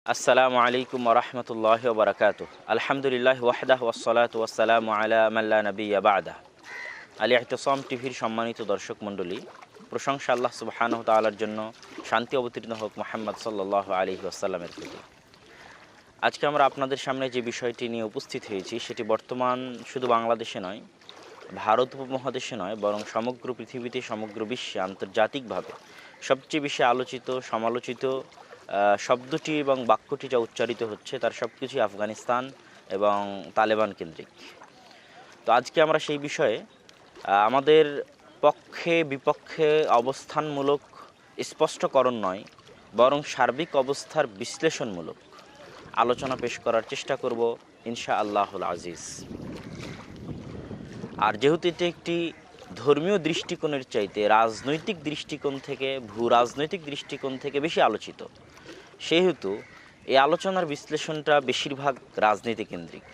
আসসালামু আলাইকুম ওরহমতুল্লাহি ওবরাকাতুহ। আলহামদুলিল্লাহ ওয়াহদাহ ওয়াসসালাতু ওয়াসসালামু আলা মান লা নাবিয়্যা বা'দাহ। আল ইহতিসাম টিভির সম্মানিত দর্শক মণ্ডলী, প্রশংসা আল্লাহ সুবহানাহু ওয়া তাআলার জন্য, শান্তি অবতীর্ণ হোক মুহাম্মদ সাল্লাল্লাহু আলাইহি ওয়াসাল্লামের প্রতি। আজকে আমরা আপনাদের সামনে যে বিষয়টি নিয়ে উপস্থিত হয়েছি সেটি বর্তমান শুধু বাংলাদেশে নয়, ভারত উপমহাদেশে নয়, বরং সমগ্র পৃথিবীতে, সমগ্র বিশ্বে, আন্তর্জাতিকভাবে সবচেয়ে বেশি আলোচিত, সমালোচিত শব্দটি এবং বাক্যটি যা উচ্চারিত হচ্ছে তার সব কিছুই আফগানিস্তান এবং তালেবান কেন্দ্রিক। তো আজকে আমরা সেই বিষয়ে আমাদের পক্ষে বিপক্ষে অবস্থানমূলক স্পষ্টকরণ নয়, বরং সার্বিক অবস্থার বিশ্লেষণমূলক আলোচনা পেশ করার চেষ্টা করব ইনশা আল্লাহুল আজিজ। আর যেহেতু এটি একটি ধর্মীয় দৃষ্টিকোণের চাইতে রাজনৈতিক দৃষ্টিকোণ থেকে, ভূ রাজনৈতিক দৃষ্টিকোণ থেকে বেশি আলোচিত, সেহেতু এই আলোচনার বিশ্লেষণটা বেশিরভাগ রাজনীতি কেন্দ্রিক।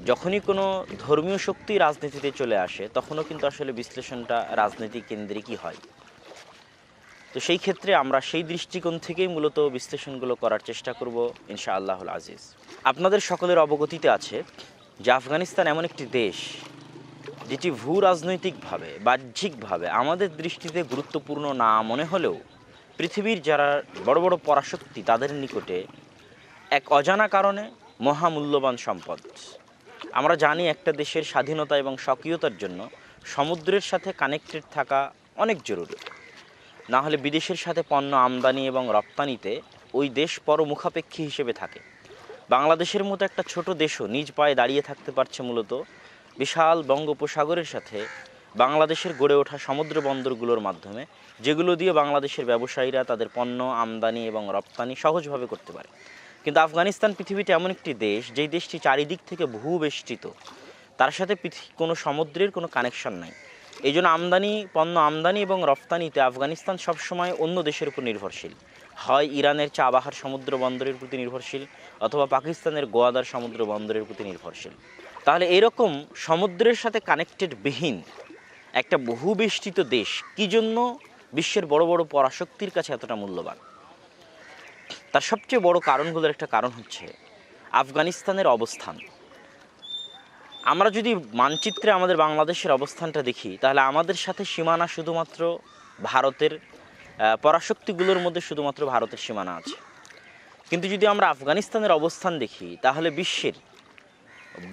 যখনই কোনো ধর্মীয় শক্তি রাজনীতিতে চলে আসে তখনও কিন্তু আসলে বিশ্লেষণটা রাজনীতি কেন্দ্রিকই হয়। তো সেই ক্ষেত্রে আমরা সেই দৃষ্টিকোণ থেকেই মূলত বিশ্লেষণগুলো করার চেষ্টা করব ইনশা আল্লাহুল আজিজ। আপনাদের সকলের অবগতিতে আছে যে আফগানিস্তান এমন একটি দেশ যেটি ভূ রাজনৈতিকভাবে, বাহ্যিকভাবে আমাদের দৃষ্টিতে গুরুত্বপূর্ণ না মনে হলেও পৃথিবীর যারা বড় বড় পরাশক্তি তাদের নিকটে এক অজানা কারণে মহামূল্যবান সম্পদ। আমরা জানি একটা দেশের স্বাধীনতা এবং স্বকীয়তার জন্য সমুদ্রের সাথে কানেক্টেড থাকা অনেক জরুরি, না হলে বিদেশের সাথে পণ্য আমদানি এবং রপ্তানিতে ওই দেশ পরমুখাপেক্ষী হিসেবে থাকে। বাংলাদেশের মতো একটা ছোট দেশও নিজ পায়ে দাঁড়িয়ে থাকতে পারছে মূলত বিশাল বঙ্গোপসাগরের সাথে বাংলাদেশের গড়ে ওঠা সমুদ্র বন্দরগুলোর মাধ্যমে, যেগুলো দিয়ে বাংলাদেশের ব্যবসায়ীরা তাদের পণ্য আমদানি এবং রপ্তানি সহজভাবে করতে পারে। কিন্তু আফগানিস্তান পৃথিবীতে এমন একটি দেশ, যেই দেশটি চারিদিক থেকে ভূবেষ্টিত, তার সাথে কোনো সমুদ্রের কোনো কানেকশন নাই। এই জন্য পণ্য আমদানি এবং রপ্তানিতে আফগানিস্তান সবসময় অন্য দেশের উপর নির্ভরশীল। হয় ইরানের চাবাহার সমুদ্র বন্দরের প্রতি নির্ভরশীল, অথবা পাকিস্তানের গোয়াদার সমুদ্র বন্দরের প্রতি নির্ভরশীল। তাহলে এরকম সমুদ্রের সাথে কানেক্টেড বিহীন একটা বহুবেষ্টিত দেশ কী জন্য বিশ্বের বড় বড় পরাশক্তির কাছে এতটা মূল্যবান? তার সবচেয়ে বড় কারণগুলোর একটা কারণ হচ্ছে আফগানিস্তানের অবস্থান। আমরা যদি মানচিত্রে আমাদের বাংলাদেশের অবস্থানটা দেখি, তাহলে আমাদের সাথে সীমানা শুধুমাত্র ভারতের, পরাশক্তিগুলোর মধ্যে শুধুমাত্র ভারতের সীমানা আছে। কিন্তু যদি আমরা আফগানিস্তানের অবস্থান দেখি, তাহলে বিশ্বের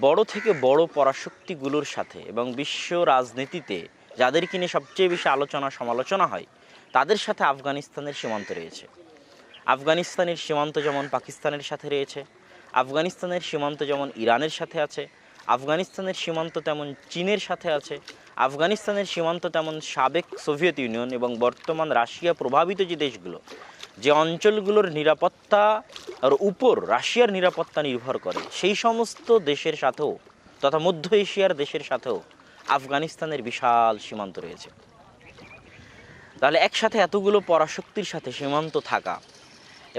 বড় থেকে বড় পরাশক্তিগুলোর সাথে এবং বিশ্ব রাজনীতিতে যাদেরকে নিয়ে সবচেয়ে বেশি আলোচনা সমালোচনা হয়, তাদের সাথে আফগানিস্তানের সীমান্ত রয়েছে। আফগানিস্তানের সীমান্ত যেমন পাকিস্তানের সাথে রয়েছে, আফগানিস্তানের সীমান্ত যেমন ইরানের সাথে আছে, আফগানিস্তানের সীমান্ত তেমন চীনের সাথে আছে, আফগানিস্তানের সীমান্ত তেমন সাবেক সোভিয়েত ইউনিয়ন এবং বর্তমান রাশিয়া প্রভাবিত যে দেশগুলো, যে অঞ্চলগুলোর নিরাপত্তার উপর রাশিয়ার নিরাপত্তা নির্ভর করে, সেই সমস্ত দেশের সাথেও, তথা মধ্য এশিয়ার দেশের সাথেও আফগানিস্তানের বিশাল সীমান্ত রয়েছে। তাহলে একসাথে এতগুলো পরাশক্তির সাথে সীমান্ত থাকা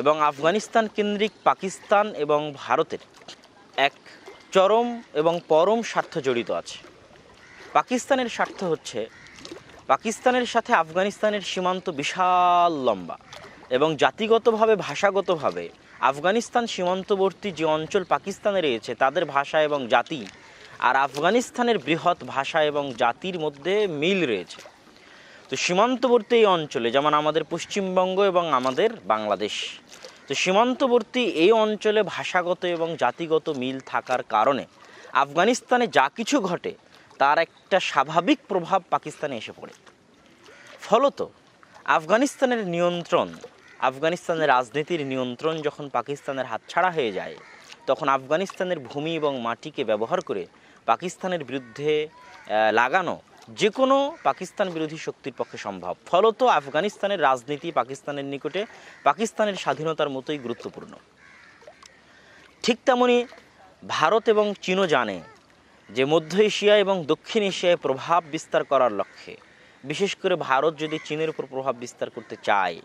এবং আফগানিস্তান কেন্দ্রিক পাকিস্তান এবং ভারতের এক চরম এবং পরম স্বার্থ জড়িত আছে। পাকিস্তানের স্বার্থ হচ্ছে, পাকিস্তানের সাথে আফগানিস্তানের সীমান্ত বিশাল লম্বা এবং জাতিগতভাবে, ভাষাগতভাবে আফগানিস্তান সীমান্তবর্তী যে অঞ্চল পাকিস্তানে রয়েছে তাদের ভাষা এবং জাতি আর আফগানিস্তানের বৃহৎ ভাষা এবং জাতির মধ্যে মিল রয়েছে। তো সীমান্তবর্তী এই অঞ্চলে, যেমন আমাদের পশ্চিমবঙ্গ এবং আমাদের বাংলাদেশ, তো সীমান্তবর্তী এই অঞ্চলে ভাষাগত এবং জাতিগত মিল থাকার কারণে আফগানিস্তানে যা কিছু ঘটে তার একটা স্বাভাবিক প্রভাব পাকিস্তানে এসে পড়ে। ফলত আফগানিস্তানের নিয়ন্ত্রণ, আফগানিস্তানের রাজনীতির নিয়ন্ত্রণ যখন পাকিস্তানের হাতছাড়া হয়ে যায়, তখন আফগানিস্তানের ভূমি এবং মাটিকে ব্যবহার করে পাকিস্তানের বিরুদ্ধে লাগানো যে কোনো পাকিস্তান বিরোধী শক্তির পক্ষে সম্ভব। ফলত আফগানিস্তানের রাজনীতি পাকিস্তানের নিকটে পাকিস্তানের স্বাধীনতার মতোই গুরুত্বপূর্ণ। ঠিক তেমনি ভারত এবং চীনও জানে যে মধ্য এশিয়া এবং দক্ষিণ এশিয়ায় প্রভাব বিস্তার করার লক্ষ্যে, বিশেষ করে ভারত যদি চীনের উপর প্রভাব বিস্তার করতে চায়,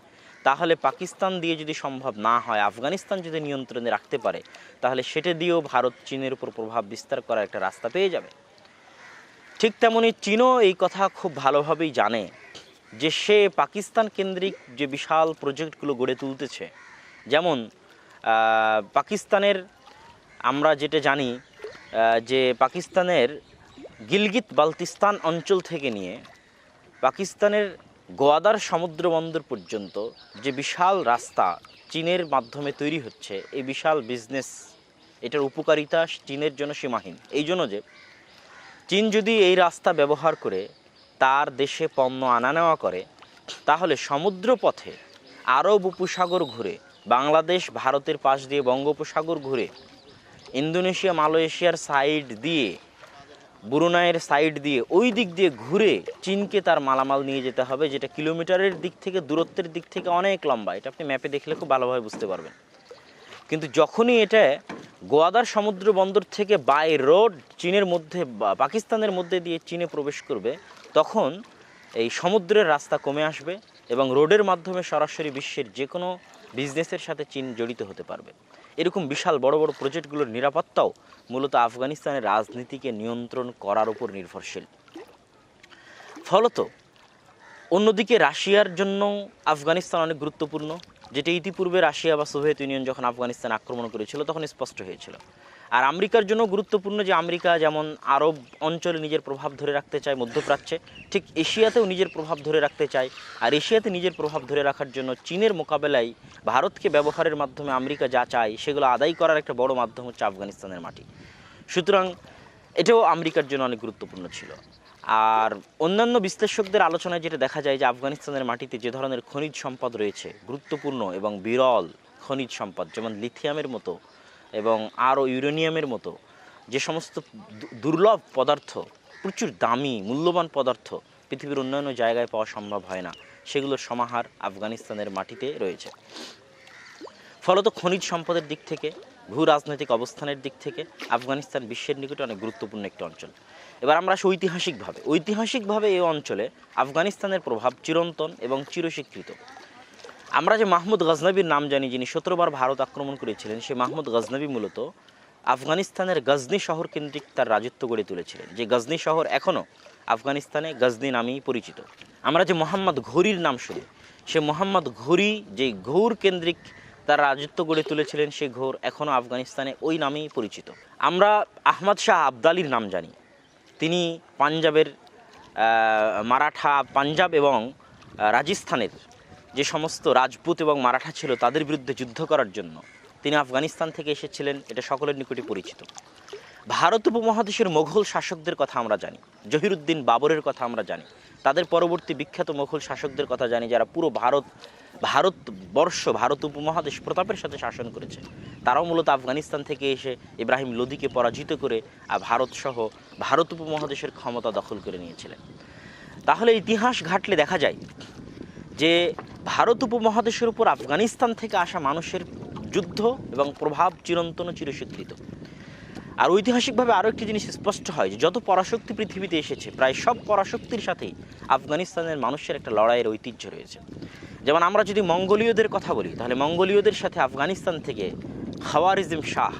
তাহলে পাকিস্তান দিয়ে যদি সম্ভব না হয়, আফগানিস্তান যদি নিয়ন্ত্রণে রাখতে পারে, তাহলে সেটা দিয়েও ভারত চীনের উপর প্রভাব বিস্তার করার একটা রাস্তা পেয়ে যাবে। ঠিক তেমনি চীনও এই কথা খুব ভালোভাবেই জানে যে সে পাকিস্তান কেন্দ্রিক যে বিশাল প্রজেক্টগুলো গড়ে তুলতেছে, যেমন পাকিস্তানের আমরা যেটা জানি যে পাকিস্তানের গিলগিত বালতিস্তান অঞ্চল থেকে নিয়ে পাকিস্তানের গোয়াদার সমুদ্র বন্দর পর্যন্ত যে বিশাল রাস্তা চীনের মাধ্যমে তৈরি হচ্ছে, এই বিশাল বিজনেস, এটার উপকারিতা চীনের জন্য সীমাহীন। এই জন্য যে চীন যদি এই রাস্তা ব্যবহার করে তার দেশে পণ্য আনা নেওয়া করে, তাহলে সমুদ্র পথে আরব উপসাগর ঘুরে, বাংলাদেশ ভারতের পাশ দিয়ে বঙ্গোপসাগর ঘুরে, ইন্দোনেশিয়া মালয়েশিয়ার সাইড দিয়ে, ব্রুনাইয়ের সাইড দিয়ে, ওই দিক দিয়ে ঘুরে চীনকে তার মালামাল নিয়ে যেতে হবে, যেটা কিলোমিটারের দিক থেকে, দূরত্বের দিক থেকে অনেক লম্বা। এটা আপনি ম্যাপে দেখলে খুব ভালোভাবে বুঝতে পারবেন। কিন্তু যখনই এটা গোয়াদার সমুদ্র বন্দর থেকে বাই রোড চীনের মধ্যে বা পাকিস্তানের মধ্যে দিয়ে চীনে প্রবেশ করবে, তখন এই সমুদ্রের রাস্তা কমে আসবে এবং রোডের মাধ্যমে সরাসরি বিশ্বের যে কোনো বিজনেসের সাথে চীন জড়িত হতে পারবে। এরকম বিশাল বড় বড় প্রজেক্টগুলোর নিরাপত্তাও মূলত আফগানিস্তানের রাজনীতিকে নিয়ন্ত্রণ করার উপর নির্ভরশীল। ফলত অন্যদিকে রাশিয়ার জন্য আফগানিস্তান অনেক গুরুত্বপূর্ণ, যেটা ইতিপূর্বে রাশিয়া বা সোভিয়েত ইউনিয়ন যখন আফগানিস্তান আক্রমণ করেছিল তখন স্পষ্ট হয়েছিল। আর আমেরিকার জন্য গুরুত্বপূর্ণ, যে আমেরিকা যেমন আরব অঞ্চলে নিজের প্রভাব ধরে রাখতে চায় মধ্যপ্রাচ্যে, ঠিক এশিয়াতেও নিজের প্রভাব ধরে রাখতে চায়। আর এশিয়াতে নিজের প্রভাব ধরে রাখার জন্য চীনের মোকাবেলায় ভারতকে ব্যবহারের মাধ্যমে আমেরিকা যা চায় সেগুলো আদায় করার একটা বড় মাধ্যম হচ্ছে আফগানিস্তানের মাটি। সুতরাং এটাও আমেরিকার জন্য অনেক গুরুত্বপূর্ণ ছিল। আর অন্যান্য বিশ্লেষকদের আলোচনায় যেটা দেখা যায় যে আফগানিস্তানের মাটিতে যে ধরনের খনিজ সম্পদ রয়েছে, গুরুত্বপূর্ণ এবং বিরল খনিজ সম্পদ, যেমন লিথিয়ামের মতো এবং আরও ইউরেনিয়ামের মতো যে সমস্ত দুর্লভ পদার্থ, প্রচুর দামি মূল্যবান পদার্থ পৃথিবীর অন্যান্য জায়গায় পাওয়া সম্ভব হয় না, সেগুলোর সমাহার আফগানিস্তানের মাটিতে রয়েছে। ফলত খনিজ সম্পদের দিক থেকে, ভূ রাজনৈতিক অবস্থানের দিক থেকে আফগানিস্তান বিশ্বের নিকটে অনেক গুরুত্বপূর্ণ একটি অঞ্চল। এবার আমরা আসি ঐতিহাসিকভাবে এই অঞ্চলে আফগানিস্তানের প্রভাব চিরন্তন এবং চিরস্বীকৃত। আমরা যে মাহমুদ গজনবীর নাম জানি, যিনি 17 বার ভারত আক্রমণ করেছিলেন, সেই মাহমুদ গজনবী মূলত আফগানিস্তানের গজনি শহর কেন্দ্রিক তার রাজত্ব গড়ে তুলেছিলেন, যে গজনি শহর এখনও আফগানিস্তানে গজনি নামেই পরিচিত। আমরা যে মোহাম্মদ ঘুরির নাম শুনি, সে মোহাম্মদ ঘুরি যে ঘৌর কেন্দ্রিক তার রাজত্ব গড়ে তুলেছিলেন, সেই ঘোর এখনও আফগানিস্তানে ওই নামেই পরিচিত। আমরা আহমদ শাহ আবদালির নাম জানি, তিনি পাঞ্জাবের মারাঠা, পাঞ্জাব এবং রাজস্থানের যে সমস্ত রাজপুত এবং মারাঠা ছিল তাদের বিরুদ্ধে যুদ্ধ করার জন্য তিনি আফগানিস্তান থেকে এসেছিলেন, এটা সকলের নিকটে পরিচিত। ভারত উপমহাদেশের মোঘল শাসকদের কথা আমরা জানি, জহিরুদ্দিন বাবরের কথা আমরা জানি, তাদের পরবর্তী বিখ্যাত মোঘল শাসকদের কথা জানি, যারা পুরো ভারত উপমহাদেশ প্রতাপের সাথে শাসন করেছে। তারাও মূলত আফগানিস্তান থেকে এসে ইব্রাহিম লোদিকে পরাজিত করে ভারতসহ ভারত উপমহাদেশের ক্ষমতা দখল করে নিয়েছিলেন। তাহলে ইতিহাস ঘাটলে দেখা যায় যে ভারত উপমহাদেশের উপর আফগানিস্তান থেকে আসা মানুষের যুদ্ধ এবং প্রভাব চিরন্তন চিরস্বীকৃত। আর ঐতিহাসিকভাবে আরও একটি জিনিস স্পষ্ট হয় যে যত পরাশক্তি পৃথিবীতে এসেছে, প্রায় সব পরাশক্তির সাথেই আফগানিস্তানের মানুষের একটা লড়াইয়ের ঐতিহ্য রয়েছে। যেমন আমরা যদি মঙ্গোলীয়দের কথা বলি, তাহলে মঙ্গোলীয়দের সাথে আফগানিস্তান থেকে খাওয়ারিজম শাহ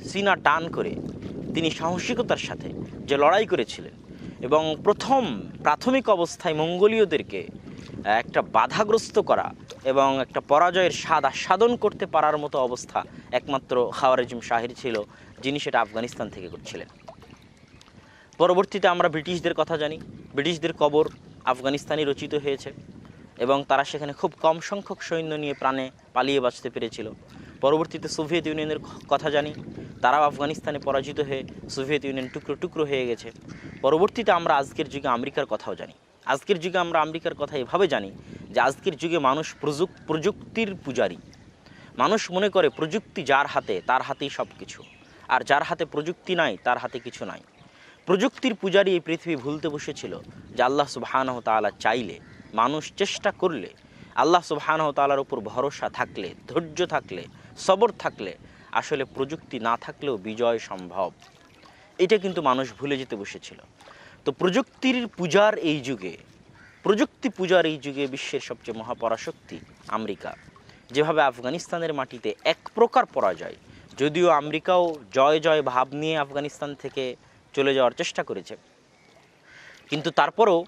সিনা টান করে তিনি সাহসিকতার সাথে যে লড়াই করেছিলেন এবং প্রাথমিক অবস্থায় মঙ্গোলীয়দেরকে একটা বাধাগ্রস্ত করা এবং একটা পরাজয়ের স্বাদ আস্বাদন করতে পারার মতো অবস্থা একমাত্র খাওয়ারিজম শাহের ছিল, যিনি সেটা আফগানিস্তান থেকে করছিলেন। পরবর্তীতে আমরা ব্রিটিশদের কথা জানি, ব্রিটিশদের কবর আফগানিস্তানই রচিত হয়েছে এবং তারা সেখানে খুব কম সংখ্যক সৈন্য নিয়ে প্রাণে পালিয়ে বাঁচতে পেরেছিল। পরবর্তীতে সোভিয়েত ইউনিয়নের কথা জানি, তারাও আফগানিস্তানে পরাজিত হয়ে সোভিয়েত ইউনিয়ন টুকরো টুকরো হয়ে গেছে। পরবর্তীতে আমরা আজকের যুগে আমেরিকার কথাও জানি। আজকের যুগে আমরা আমেরিকার কথা এভাবে জানি যে আজকের যুগে মানুষ প্রযুক্তির পূজারী। মানুষ মনে করে প্রযুক্তি যার হাতে তার হাতেই সব কিছু, আর যার হাতে প্রযুক্তি নাই তার হাতে কিছু নাই। প্রযুক্তির পূজারী এই পৃথিবী ভুলতে বসেছিল যে আল্লাহ সুবহানাহু তাআলা চাইলে, মানুষ চেষ্টা করলে, আল্লাহ সুবহানাহু তাআলার উপর ভরসা থাকলে, ধৈর্য থাকলে, সবর থাকলে আসলে প্রযুক্তি না থাকলেও বিজয় সম্ভব। এটা কিন্তু মানুষ ভুলে যেতে বসেছিল। তো প্রযুক্তি পূজার এই যুগে বিশ্বের সবচেয়ে মহাপরাশক্তি আমেরিকা যেভাবে আফগানিস্তানের মাটিতে এক প্রকার পরাজয়, যদিও আমেরিকাও জয় জয় ভাব নিয়ে আফগানিস্তান থেকে চলে যাওয়ার চেষ্টা করেছে, কিন্তু তারপরেও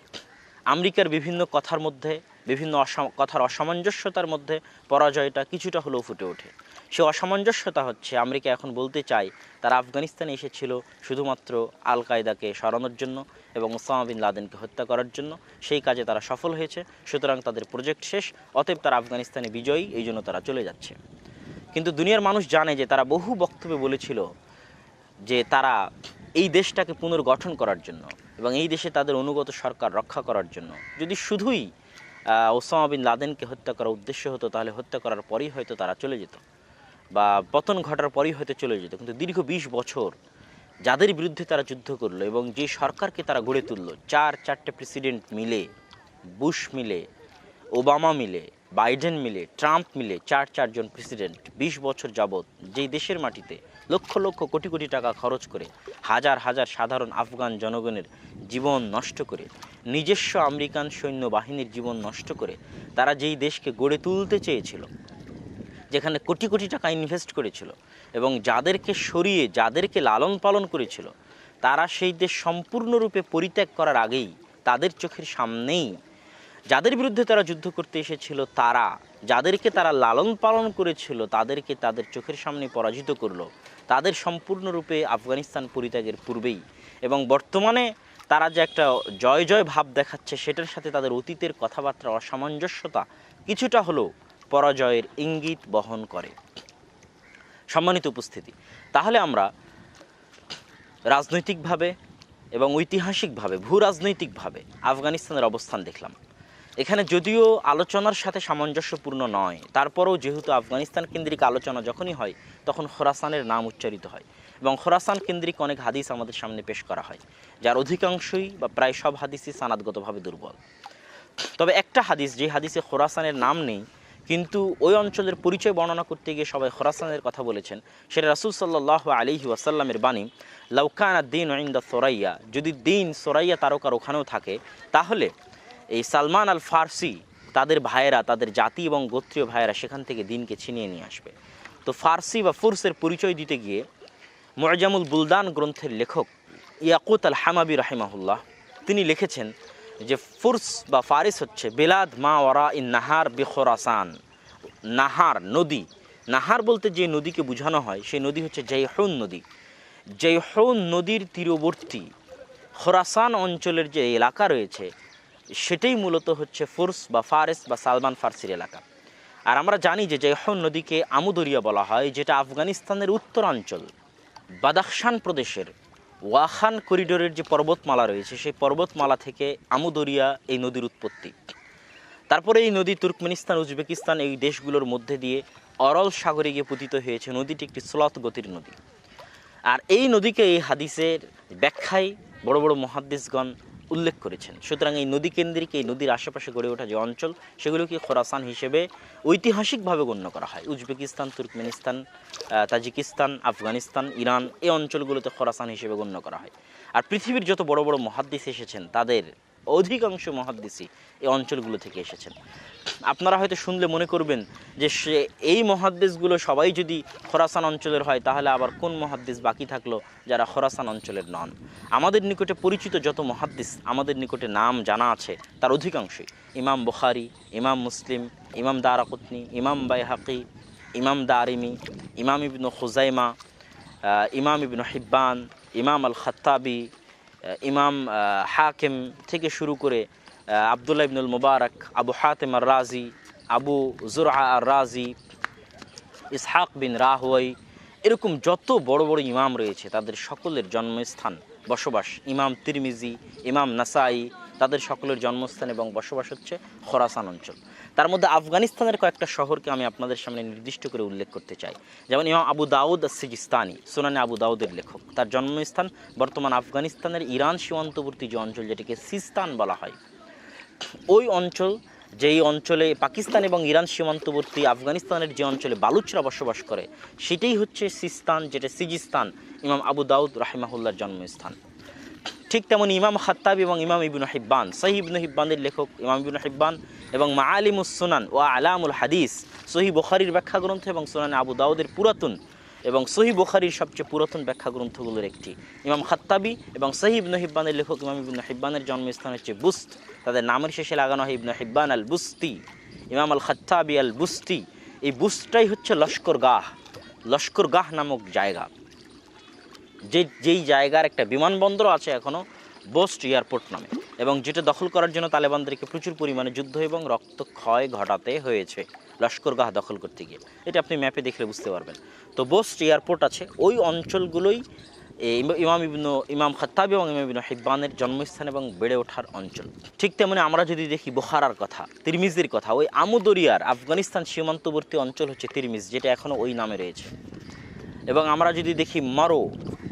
আমেরিকার বিভিন্ন কথার মধ্যে বিভিন্ন কথার অসামঞ্জস্যতার মধ্যে পরাজয়টা কিছুটা হলেও ফুটে ওঠে। সে অসামঞ্জস্যতা হচ্ছে আমেরিকা এখন বলতে চায় তারা আফগানিস্তানে এসেছিল শুধুমাত্র আল কায়দাকে সরানোর জন্য এবং ওসামা বিন লাদেনকে হত্যা করার জন্য। সেই কাজে তারা সফল হয়েছে, সুতরাং তাদের প্রজেক্ট শেষ, অতএব তারা আফগানিস্তানে বিজয়ী, এই জন্য তারা চলে যাচ্ছে। কিন্তু দুনিয়ার মানুষ জানে যে তারা বহু বক্তব্যে বলেছিল যে তারা এই দেশটাকে পুনর্গঠন করার জন্য এবং এই দেশে তাদের অনুগত সরকার রক্ষা করার জন্য যদি শুধুই ওসামা বিন লাদেনকে হত্যা করার উদ্দেশ্য হতো, তাহলে হত্যা করার পরেই হয়তো তারা চলে যেত বা পতন ঘটার পরেই হয়তো চলে যেত। কিন্তু দীর্ঘ 20 বছর যাদের বিরুদ্ধে তারা যুদ্ধ করলো এবং যে সরকারকে তারা গড়ে তুললো, 4-4টে প্রেসিডেন্ট মিলে, বুশ মিলে, ওবামা মিলে, বাইডেন মিলে, ট্রাম্প মিলে, 4জন প্রেসিডেন্ট 20 বছর যাবৎ যেই দেশের মাটিতে লক্ষ লক্ষ কোটি কোটি টাকা খরচ করে হাজার হাজার সাধারণ আফগান জনগণের জীবন নষ্ট করে, নিজস্ব আমেরিকান সৈন্যবাহিনীর জীবন নষ্ট করে তারা যেই দেশকে গড়ে তুলতে চেয়েছিল, যেখানে কোটি কোটি টাকা ইনভেস্ট করেছিল এবং যাদেরকে সরিয়ে যাদেরকে লালন পালন করেছিল, তারা সেই দেশ সম্পূর্ণরূপে পরিত্যাগ করার আগেই তাদের চোখের সামনেই যাদের বিরুদ্ধে তারা যুদ্ধ করতে এসেছিল, তারা যাদেরকে তারা লালন পালন করেছিল তাদেরকে তাদের চোখের সামনে পরাজিত করলো, তাদের সম্পূর্ণরূপে আফগানিস্তান পরিত্যাগের পূর্বেই। এবং বর্তমানে তারা যে একটা জয় জয় ভাব দেখাচ্ছে, সেটার সাথে তাদের অতীতের কথাবার্তার অসামঞ্জস্যতা কিছুটা হলেও পরাজয়ের ইঙ্গিত বহন করে। সম্মানিত উপস্থিতি, তাহলে আমরা রাজনৈতিকভাবে এবং ঐতিহাসিকভাবে ভূ রাজনৈতিকভাবে আফগানিস্তানের অবস্থান দেখলাম। এখানে যদিও আলোচনার সাথে সামঞ্জস্যপূর্ণ নয়, তারপরেও যেহেতু আফগানিস্তান কেন্দ্রিক আলোচনা যখনই হয় তখন খোরাসানের নাম উচ্চারিত হয় এবং খোরাসান কেন্দ্রিক অনেক হাদিস আমাদের সামনে পেশ করা হয়, যার অধিকাংশই বা প্রায় সব হাদিসই সানাদগতভাবে দুর্বল। তবে একটা হাদিস, যে হাদিসে খোরাসানের নাম নেই কিন্তু ওই অঞ্চলের পরিচয় বর্ণনা করতে গিয়ে সবাই খোরাসানের কথা বলেছেন, সেটা রাসূল সাল্লাল্লাহু আলাইহি ওয়াসাল্লামের বাণী, লাউ কানা দ্বীন ইনদা সোরাইয়া, যদি দিন সোরাইয়া তারকার ওখানেও থাকে, তাহলে এই সালমান আল ফার্সি তাদের ভাইয়েরা, তাদের জাতি এবং গোত্রীয় ভাইয়েরা সেখান থেকে দিনকে ছিনিয়ে নিয়ে আসবে। তো ফার্সি বা ফুরসের পরিচয় দিতে গিয়ে মুআজামুল বুলদান গ্রন্থের লেখক ইয়াকুত আল হামাবি রাহিমাহুল্লাহ তিনি লিখেছেন যে ফুরস বা ফারিস হচ্ছে বেলাদ মা ওয়ারা ইন নাহার বি খোরাসান। নাহার নদী, নাহার বলতে যে নদীকে বোঝানো হয় সেই নদী হচ্ছে জাইহুন নদী। জাইহুন নদীর তীরবর্তী খোরাসান অঞ্চলের যে এলাকা রয়েছে সেটাই মূলত হচ্ছে ফুরস বা ফারিস বা সালমান ফার্সির এলাকা। আর আমরা জানি যে জাইহুন নদীকে আমুদরিয়া বলা হয়, যেটা আফগানিস্তানের উত্তরাঞ্চল বাদাখশান প্রদেশের ওয়াখান করিডোরের যে পর্বতমালা রয়েছে সেই পর্বতমালা থেকে আমুদরিয়া এই নদীর উৎপত্তি। তারপরে এই নদী তুর্কমেনিস্তান, উজবেকিস্তান এই দেশগুলোর মধ্যে দিয়ে অরল সাগরে গিয়ে পতিত হয়েছে। নদীটি একটি স্লথ গতির নদী। আর এই নদীকে এই হাদিসের ব্যাখ্যায় বড় বড় মুহাদ্দিসগণ উল্লেখ করেছেন। সুতরাং এই নদী কেন্দ্রিক, এই নদীর আশেপাশে গড়ে ওঠা যে অঞ্চল সেগুলোকে খোরাসান হিসেবে ঐতিহাসিকভাবে গণ্য করা হয়। Uzbekistan, Turkmenistan, Tajikistan, Afghanistan, Iran এই অঞ্চলগুলোতে খোরাসান হিসেবে গণ্য করা হয়। আর পৃথিবীর যত বড় বড় মুহাদ্দিস এসেছেন তাদের অধিকাংশ মুহাদ্দিসই এই অঞ্চলগুলো থেকে এসেছেন। আপনারা হয়তো শুনলে মনে করবেন যে এই মুহাদ্দিসগুলো সবাই যদি খোরাসান অঞ্চলের হয় তাহলে আবার কোন মুহাদ্দিস বাকি থাকলো যারা খোরাসান অঞ্চলের নন। আমাদের নিকটে পরিচিত যত মুহাদ্দিস আমাদের নিকটে নাম জানা আছে তার অধিকাংশই ইমাম বুখারী, ইমাম মুসলিম, ইমাম দারাকুতনি, ইমাম বাইহাকি, ইমাম দারিমি, ইমাম ইবনু খুজাইমা, ইমাম ইবনু হিব্বান, ইমাম আল খাত্তাবি, ইমাম হাকিম থেকে শুরু করে আবদুল্লাহ ইবনুল মুবারক, আবু হাতিম আর রাজি, আবু জুরআ আর রাজি, ইসহাক বিন রাহওয়াই, এরকম যত বড় বড় ইমাম রয়েছে তাদের সকলের জন্মস্থান বসবাস, ইমাম তিরমিজি, ইমাম নাসাই, তাদের সকলের জন্মস্থান এবং বসবাস হচ্ছে খোরাসান অঞ্চল। তার মধ্যে আফগানিস্তানের কয়েকটা শহরকে আমি আপনাদের সামনে নির্দিষ্ট করে উল্লেখ করতে চাই। যেমন ইমাম আবু দাউদ আস-সিজিস্তানি, সুনানে আবু দাউদের লেখক, তার জন্মস্থান বর্তমান আফগানিস্তানের ইরান সীমান্তবর্তী যে অঞ্চল যেটাকে সিস্তান বলা হয়, ওই অঞ্চল, যেই অঞ্চলে পাকিস্তান এবং ইরান সীমান্তবর্তী আফগানিস্তানের যে অঞ্চলে বালুচরা বসবাস করে সেটাই হচ্ছে সিস্তান, যেটা সিজিস্তান ইমাম আবু দাউদ রাহিমাহুল্লাহর জন্মস্থান। ঠিক তেমন ইমাম খাত্তাবি এবং ইমাম ইবনু হিব্বান, সহিহ ইবনু হিব্বানের লেখক ইমাম ইবনু হিব্বান এবং মাআলিমুস সুনান ওয়া আলামুল হাদিস, সহিহ বুখারীর ব্যাখ্যা গ্রন্থ এবং সুনানে আবু দাউদের পুরাতন এবং সহিহ বুখারীর সবচেয়ে পুরাতন ব্যাখ্যা গ্রন্থগুলোর একটি। ইমাম খাত্তাবী এবং সহিহ ইবনে হিব্বানের লেখক ইমাম ইবনে হিব্বানের জন্মস্থান হচ্ছে বুস্ত, তাদের নামের শেষে লাগানো হয় ইবনে হিব্বান আল বুস্তি, ইমাম আল খাত্তাবী আল বুস্তি। এই বুস্টটাই হচ্ছে লস্করগাহ নামক জায়গা, যেই জায়গার একটা বিমানবন্দর আছে এখনও, বোস্ট এয়ারপোর্ট নামে, এবং যেটা দখল করার জন্য তালেবানদেরকে প্রচুর পরিমাণে যুদ্ধ এবং রক্তক্ষয় ঘটাতে হয়েছে লস্করগাহ দখল করতে গিয়ে। এটা আপনি ম্যাপে দেখলে বুঝতে পারবেন। তো বোস্ট এয়ারপোর্ট আছে, ওই অঞ্চলগুলোই ইমাম খাত্তাবী এবং ইমাম ইবনে হিব্বানের জন্মস্থান এবং বেড়ে ওঠার অঞ্চল। ঠিক তেমনি আমরা যদি দেখি বুখারার কথা, তিরমিজির কথা, ওই আমুদরিয়ার আফগানিস্তান সীমান্তবর্তী অঞ্চল হচ্ছে তিরমিজ, যেটা এখনও ওই নামে রয়েছে। এবং আমরা যদি দেখি মারো,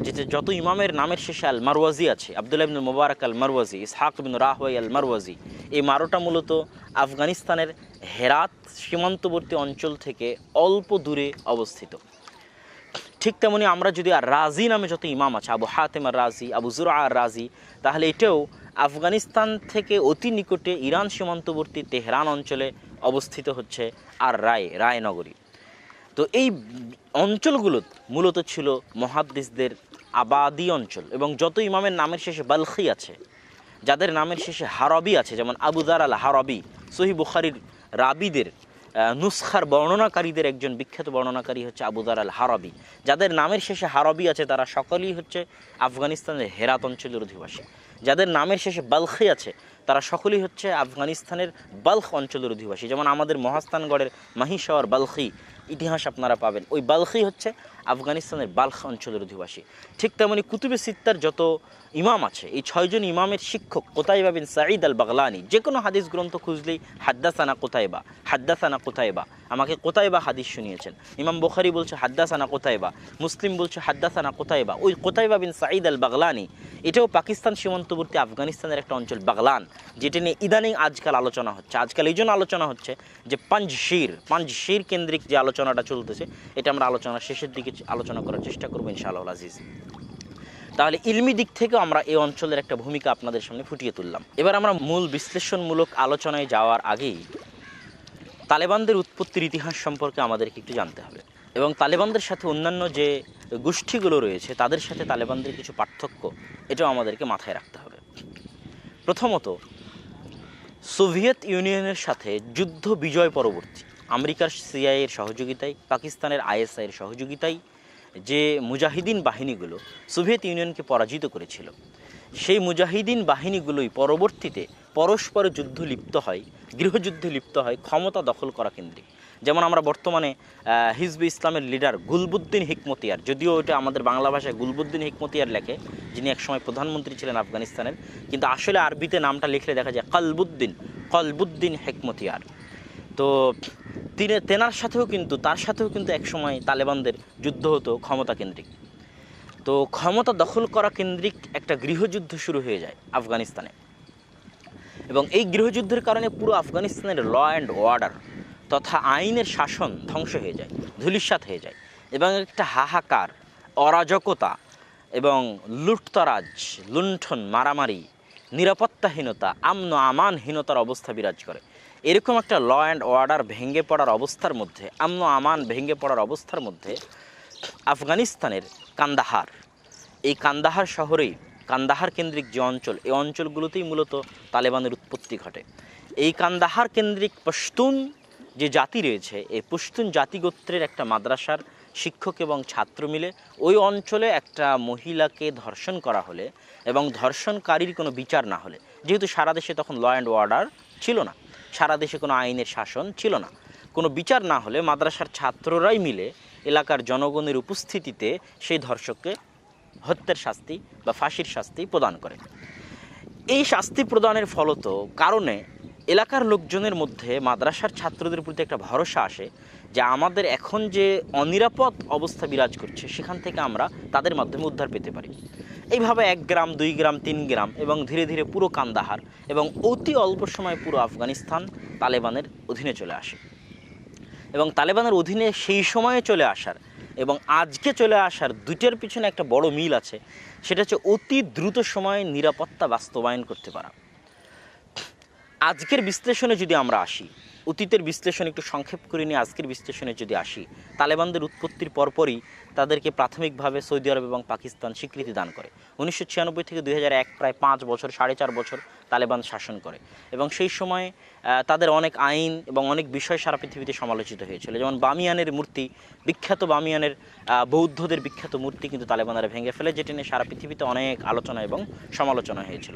যেটা যত ইমামের নামের শেষে আল মারওয়াজি আছে, আব্দুল্লাহ ইবনে মুবারক আল মারওয়াজি, ইসহাক ইবনে রাহওয়াই আল মারওয়াজি, এই মারোটা মূলত আফগানিস্তানের হেরাত সীমান্তবর্তী অঞ্চল থেকে অল্প দূরে অবস্থিত। ঠিক তেমনি আমরা যদি আর রাজি নামে যত ইমাম আছে, আবু হাতেম আর রাজি, আবু জুরা আর রাজি, তাহলে এটাও আফগানিস্তান থেকে অতি নিকটে ইরান সীমান্তবর্তী তেহরান অঞ্চলে অবস্থিত হচ্ছে আর রায়নগরী। তো এই অঞ্চলগুলো মূলত ছিল মুহাদ্দিসদের আবাদি অঞ্চল। এবং যত ইমামের নামের শেষে বালখি আছে, যাদের নামের শেষে হারবি আছে, যেমন আবু যার আল হারবি, সহিহ বুখারীর রাবিদের নুসখার বর্ণনাকারীদের একজন বিখ্যাত বর্ণনাকারী হচ্ছে আবু যার আল হারবি, যাদের নামের শেষে হারবি আছে তারা সকলেই হচ্ছে আফগানিস্তানের হেরাত অঞ্চলের অধিবাসী। যাদের নামের শেষে বালখি আছে তারা সকলেই হচ্ছে আফগানিস্তানের বালখ অঞ্চলের অধিবাসী। যেমন আমাদের মহাস্তানগড়ের মাহিশহর বালখি ইতিহাস আপনারা পাবেন, ওই বালখি হচ্ছে আফগানিস্তানের বালখ অঞ্চলের অধিবাসী। ঠিক তেমনি কুতুবে সিত্তার যত ইমাম আছে, এই 6 জন ইমামের শিক্ষক কুতাইবা বিন সাঈদ আল বাগলানি, যে কোনো হাদিস গ্রন্থ খুঁজলেই হাদ্দাসানা কুতাইবা, আমাকে কুতাইবা হাদিস শুনিয়েছেন। ইমাম বুখারী বলছে হাদ্দাসানা কুতাইবা, মুসলিম বলছে হাদ্দাসানা কুতাইবা। ওই কুতাইবা বিন সাঈদ আল বাগলানি, এটাও পাকিস্তান সীমান্তবর্তী আফগানিস্তানের একটা অঞ্চল বাগলান, যেটা নিয়ে ইদানিং আজকাল আলোচনা হচ্ছে। আজকাল এই জন্য আলোচনা হচ্ছে যে পাঞ্জশির কেন্দ্রিক যে আলোচনাটা চলতেছে, এটা আমরা আলোচনার শেষের দিকে আলোচনা করার চেষ্টা করবো ইনশাআল্লাহ আজিজ। তাহলে ইলমি দিক থেকেও আমরা এই অঞ্চলের একটা ভূমিকা আপনাদের সামনে ফুটিয়ে তুললাম। এবার আমরা মূল বিশ্লেষণমূলক আলোচনায় যাওয়ার আগেই তালেবানদের উৎপত্তির ইতিহাস সম্পর্কে আমাদেরকে একটু জানতে হবে, এবং তালেবানদের সাথে অন্যান্য যে গোষ্ঠীগুলো রয়েছে তাদের সাথে তালেবানদের কিছু পার্থক্য, এটাও আমাদেরকে মাথায় রাখতে হবে। প্রথমত, সোভিয়েত ইউনিয়নের সাথে যুদ্ধ বিজয় পরবর্তী আমেরিকার সিআইএর সহযোগিতায়, পাকিস্তানের আইএসআইয়ের সহযোগিতায় যে মুজাহিদিন বাহিনীগুলো সোভিয়েত ইউনিয়নকে পরাজিত করেছিল, সেই মুজাহিদিন বাহিনীগুলোই পরবর্তীতে পরস্পর গৃহযুদ্ধে লিপ্ত হয় ক্ষমতা দখল করা কেন্দ্রিক। যেমন আমরা বর্তমানে হিজবে ইসলামের লিডার গুলবুদ্দিন হিকমতিয়ার, যদিও এটা আমাদের বাংলা ভাষায় গুলবুদ্দিন হিকমতিয়ার লেখে, যিনি একসময় প্রধানমন্ত্রী ছিলেন আফগানিস্তানের, কিন্তু আসলে আরবিতে নামটা লিখলে দেখা যায় কলবুদ্দিন হিকমতিয়ার। তো তার সাথেও কিন্তু একসময় তালেবানদের যুদ্ধ হতো ক্ষমতা কেন্দ্রিক। তো ক্ষমতা দখল করা কেন্দ্রিক একটা গৃহযুদ্ধ শুরু হয়ে যায় আফগানিস্তানে, এবং এই গৃহযুদ্ধের কারণে পুরো আফগানিস্তানের ল অ্যান্ড অর্ডার তথা আইনের শাসন ধ্বংস হয়ে যায়, ধূলিসাৎ হয়ে যায়, এবং একটা হাহাকার, অরাজকতা এবং লুটতরাজ, লুণ্ঠন, মারামারি, নিরাপত্তাহীনতা, আমানহীনতার অবস্থা বিরাজ করে। এরকম একটা ল অ্যান্ড অর্ডার ভেঙে পড়ার অবস্থার মধ্যে, আমান ভেঙে পড়ার অবস্থার মধ্যে আফগানিস্তানের এই কান্দাহার শহরেই, কান্দাহার কেন্দ্রিক যে অঞ্চল, এই অঞ্চলগুলোতেই মূলত তালেবানের উৎপত্তি ঘটে। এই কান্দাহার কেন্দ্রিক পশতুন যে জাতি রয়েছে, এই পশতুন জাতিগোত্রের একটা মাদ্রাসার শিক্ষক এবং ছাত্র মিলে ওই অঞ্চলে একটা মহিলাকে ধর্ষণ করা হলে এবং ধর্ষণকারীর কোনো বিচার না হলে, যেহেতু সারা দেশে তখন ল অ্যান্ড অর্ডার ছিল না, সারা দেশে কোনো আইনের শাসন ছিল না, কোনো বিচার না হলে মাদ্রাসার ছাত্ররাই মিলে এলাকার জনগণের উপস্থিতিতে সেই ধর্ষককে হত্যার শাস্তি বা ফাঁসির শাস্তি প্রদান করে। এই শাস্তি প্রদানের ফলত কারণে এলাকার লোকজনের মধ্যে মাদ্রাসার ছাত্রদের প্রতি একটা ভরসা আসে যে আমাদের এখন যে অনিরাপদ অবস্থা বিরাজ করছে, সেখান থেকে আমরা তাদের মাধ্যমে উদ্ধার পেতে পারি। এইভাবে 1 গ্রাম, 2 গ্রাম, 3 গ্রাম এবং ধীরে ধীরে পুরো কান্দাহার এবং অতি অল্প সময় পুরো আফগানিস্তান তালেবানের অধীনে চলে আসে। এবং তালেবানের অধীনে সেই সময়ে চলে আসার এবং আজকে চলে আসার দুইটার পিছনে একটা বড় মিল আছে, সেটা হচ্ছে অতি দ্রুত সময়ে নিরাপত্তা বাস্তবায়ন করতে পারা। আজকের বিশ্লেষণে যদি আমরা আসি, অতীতের বিশ্লেষণ একটু সংক্ষেপ করে নিয়ে আজকের বিশ্লেষণে যদি আসি, তালেবানদের উৎপত্তির পরপরই তাদেরকে প্রাথমিকভাবে সৌদি আরব এবং পাকিস্তান স্বীকৃতি দান করে। 1996 থেকে 2001 প্রায় 5 বছর 4.5 বছর তালেবান শাসন করে এবং সেই সময় তাদের অনেক আইন এবং অনেক বিষয় সারা পৃথিবীতে সমালোচিত হয়েছিল। যেমন বামিয়ানের মূর্তি, বিখ্যাত বামিয়ানের বৌদ্ধদের বিখ্যাত মূর্তি কিন্তু তালেবানরা ভেঙে ফেলে, যেটি নিয়ে সারা পৃথিবীতে অনেক আলোচনা এবং সমালোচনা হয়েছিল।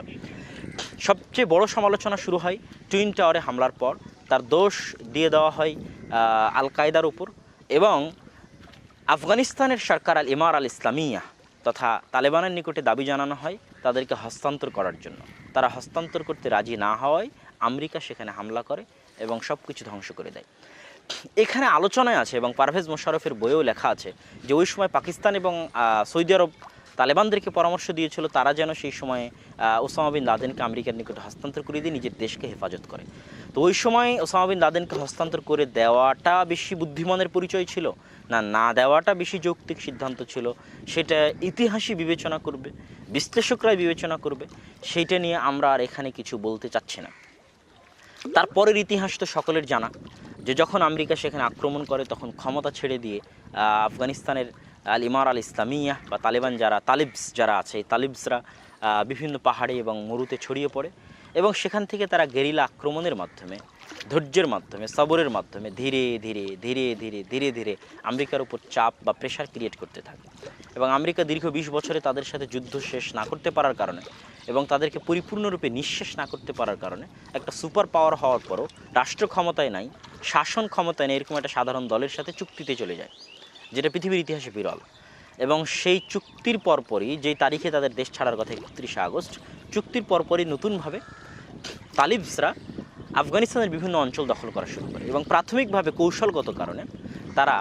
সবচেয়ে বড় সমালোচনা শুরু হয় টুইন টাওয়ারে হামলার পর। তার দোষ দিয়ে দেওয়া হয় আল কায়দার উপর এবং আফগানিস্তানের সরকার আল ইমার আল ইসলামিয়া তথা তালেবানের নিকটে দাবি জানানো হয় তাদেরকে হস্তান্তর করার জন্য। তারা হস্তান্তর করতে রাজি না হওয়ায় আমেরিকা সেখানে হামলা করে এবং সব কিছু ধ্বংস করে দেয়। এখানে আলোচনায় আছে এবং পারভেজ মোশাররফের বইয়েও লেখা আছে যে ওই সময় পাকিস্তান এবং সৌদি আরব তালেবানদেরকে পরামর্শ দিয়েছিল তারা যেন সেই সময়ে ওসামা বিন লাদেনকে আমেরিকার নিকটে হস্তান্তর করে দিয়ে নিজের দেশকে হেফাজত করে। তো ওই সময় ওসামা বিন লাদেনকে হস্তান্তর করে দেওয়াটা বেশি বুদ্ধিমানের পরিচয় ছিল না না দেওয়াটা বেশি যৌক্তিক সিদ্ধান্ত ছিল, সেটা ইতিহাসই বিবেচনা করবে, বিশ্লেষকরাই বিবেচনা করবে। সেইটা নিয়ে আমরা আর এখানে কিছু বলতে চাচ্ছি না। তারপরের ইতিহাস তো সকলের জানা যে যখন আমেরিকা সেখানে আক্রমণ করে তখন ক্ষমতা ছেড়ে দিয়ে আফগানিস্তানের আল ইমার আল ইসলামিয়া বা তালেবান তালিবস যারা আছে এই তালিবসরা বিভিন্ন পাহাড়ে এবং মরুতে ছড়িয়ে পড়ে এবং সেখান থেকে তারা গেরিলা আক্রমণের মাধ্যমে, ধৈর্যের মাধ্যমে, সবরের মাধ্যমে ধীরে ধীরে ধীরে ধীরে ধীরে ধীরে আমেরিকার উপর চাপ বা প্রেশার ক্রিয়েট করতে থাকে এবং আমেরিকা দীর্ঘ 20 বছরে তাদের সাথে যুদ্ধ শেষ না করতে পারার কারণে এবং তাদেরকে পরিপূর্ণরূপে নিঃশেষ না করতে পারার কারণে একটা সুপার পাওয়ার হওয়ার পরও রাষ্ট্র ক্ষমতায় নাই, শাসন ক্ষমতায় নেই, এরকম একটা সাধারণ দলের সাথে চুক্তিতে চলে যায়, যেটা পৃথিবীর ইতিহাসে বিরল। এবং সেই চুক্তির পরপরই যেই তারিখে তাদের দেশ ছাড়ার কথা 31শে আগস্ট, চুক্তির পরপরই নতুনভাবে তালিবসরা আফগানিস্তানের বিভিন্ন অঞ্চল দখল করা শুরু করে এবং প্রাথমিকভাবে কৌশলগত কারণে তারা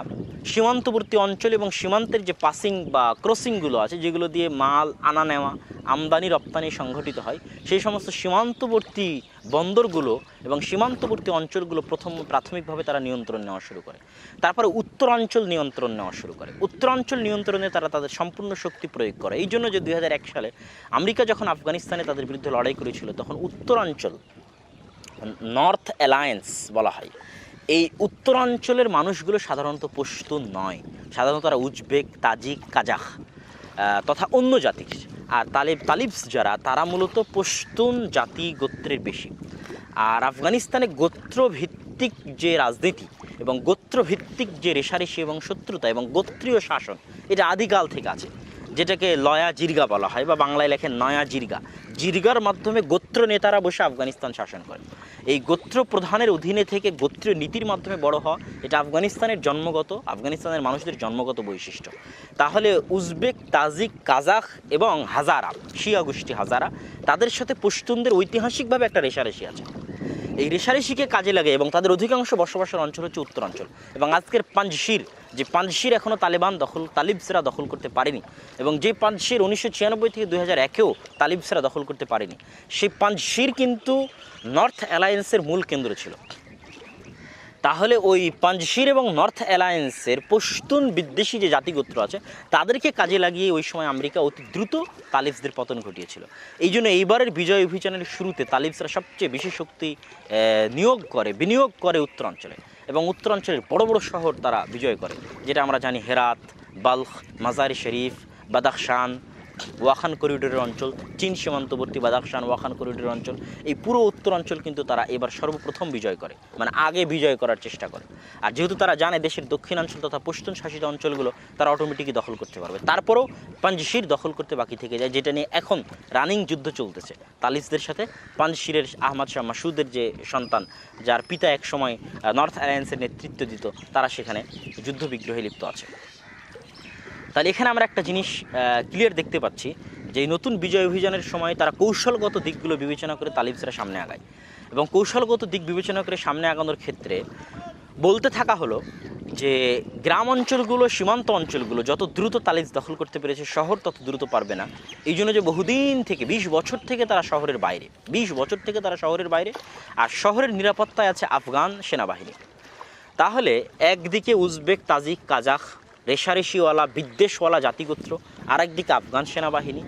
সীমান্তবর্তী অঞ্চল এবং সীমান্তের যে পাসিং বা ক্রসিংগুলো আছে যেগুলো দিয়ে মাল আনা নেওয়া, আমদানি রপ্তানি সংঘটিত হয়, সেই সমস্ত সীমান্তবর্তী বন্দরগুলো এবং সীমান্তবর্তী অঞ্চলগুলো প্রাথমিকভাবে তারা নিয়ন্ত্রণ নেওয়া শুরু করে। তারপরে উত্তরাঞ্চল নিয়ন্ত্রণ নেওয়া শুরু করে। উত্তরাঞ্চল নিয়ন্ত্রণে তারা তাদের সম্পূর্ণ শক্তি প্রয়োগ করে। এই জন্য যে 2001 সালে আমেরিকা যখন আফগানিস্তানে তাদের বিরুদ্ধে লড়াই করেছিল তখন উত্তরাঞ্চল, নর্থ অ্যালায়েন্স বলা হয়, এই উত্তরাঞ্চলের মানুষগুলো সাধারণত পশতুন নয়, সাধারণত তারা উজবেক, তাজিক, কাজাখ তথা অন্য জাতির। আর তালিবস যারা তারা মূলত পশতুন জাতি গোত্রের বেশি। আর আফগানিস্তানে গোত্রভিত্তিক যে রাজনীতি এবং গোত্রভিত্তিক যে রেশারেশি এবং শত্রুতা এবং গোত্রীয় শাসন এটা আদিকাল থেকে আছে, যেটাকে লয়া জিরগা বলা হয় বা বাংলায় লেখেন নয়া জিরগা। জিরগার মাধ্যমে গোত্র নেতারা বসে আফগানিস্তান শাসন করে। এই গোত্র প্রধানের অধীনে থেকে গোত্রীয় নীতির মাধ্যমে বড় হওয়া এটা আফগানিস্তানের মানুষদের জন্মগত বৈশিষ্ট্য। তাহলে উজবেক, তাজিক, কাজাখ এবং হাজারা, শিয়া গোষ্ঠী হাজারা, তাদের সাথে পশতুনদের ঐতিহাসিকভাবে একটা রেশারেশি আছে। এই রেশারেশিকে কাজে লাগে এবং তাদের অধিকাংশ বসবাসের অঞ্চল হচ্ছে উত্তরাঞ্চল। এবং আজকের পাঞ্জশির এখনও তালিবসরা দখল করতে পারেনি এবং যে পাঞ্জশির 1996 থেকে 2001-এও তালিবসরা দখল করতে পারেনি, সেই পাঞ্জশির কিন্তু নর্থ অ্যালায়েন্সের মূল কেন্দ্র ছিল। তাহলে ওই পাঞ্জশির এবং নর্থ অ্যালায়েন্সের পশতুন বিদ্বেষী যে জাতিগোত্র আছে তাদেরকে কাজে লাগিয়ে ওই সময় আমেরিকা অতি দ্রুত তালিবসদের পতন ঘটিয়েছিল। এই জন্য এইবারের বিজয় অভিযানের শুরুতে তালিবসরা সবচেয়ে বেশি শক্তি বিনিয়োগ করে উত্তরাঞ্চলে এবং উত্তরাঞ্চলের বড় বড় শহর তারা বিজয় করে, যেটা আমরা জানি হেরাত, বাল্খ, মাজারি শরীফ, বাদাখশান, ওয়াখান করিডোরের অঞ্চল, চীন সীমান্তবর্তী বাদাখশান, ওয়াখান করিডোরের অঞ্চল, এই পুরো উত্তরাঞ্চল কিন্তু তারা এবার সর্বপ্রথম বিজয় করে, মানে আগে বিজয় করার চেষ্টা করে। আর যেহেতু তারা জানে দেশের দক্ষিণাঞ্চল তথা পশতুন শাসিত অঞ্চলগুলো তারা অটোমেটিকই দখল করতে পারবে, তারপরেও পাঞ্জশির দখল করতে বাকি থেকে যায়, যেটা নিয়ে এখন রানিং যুদ্ধ চলতেছে তালিবসদের সাথে। পাঞ্জশিরের আহমদ শাহ মাসুদের যে সন্তান, যার পিতা এক সময় নর্থ অ্যালায়েন্সের নেতৃত্ব দিত, তারা সেখানে যুদ্ধ বিগ্রহে লিপ্ত আছে। তাহলে এখানে আমরা একটা জিনিস ক্লিয়ার দেখতে পাচ্ছি যে এই নতুন বিজয় অভিযানের সময় তারা কৌশলগত দিকগুলো বিবেচনা করে তালিবসরা সামনে আগায় এবং কৌশলগত দিক বিবেচনা করে সামনে আগানোর ক্ষেত্রে বলতে থাকা হলো যে গ্রাম অঞ্চলগুলো, সীমান্ত অঞ্চলগুলো যত দ্রুত তালিবস দখল করতে পেরেছে শহর তত দ্রুত পারবে না। এই জন্য যে বহুদিন থেকে 20 বছর থেকে তারা শহরের বাইরে, আর শহরের নিরাপত্তায় আছে আফগান সেনাবাহিনী। তাহলে একদিকে উজবেক, তাজিক, কাজাখ রেশারেশিওয়ালা বিদ্বেষওয়ালা জাতিগোত্র, আর একদিকে আফগান সেনাবাহিনী,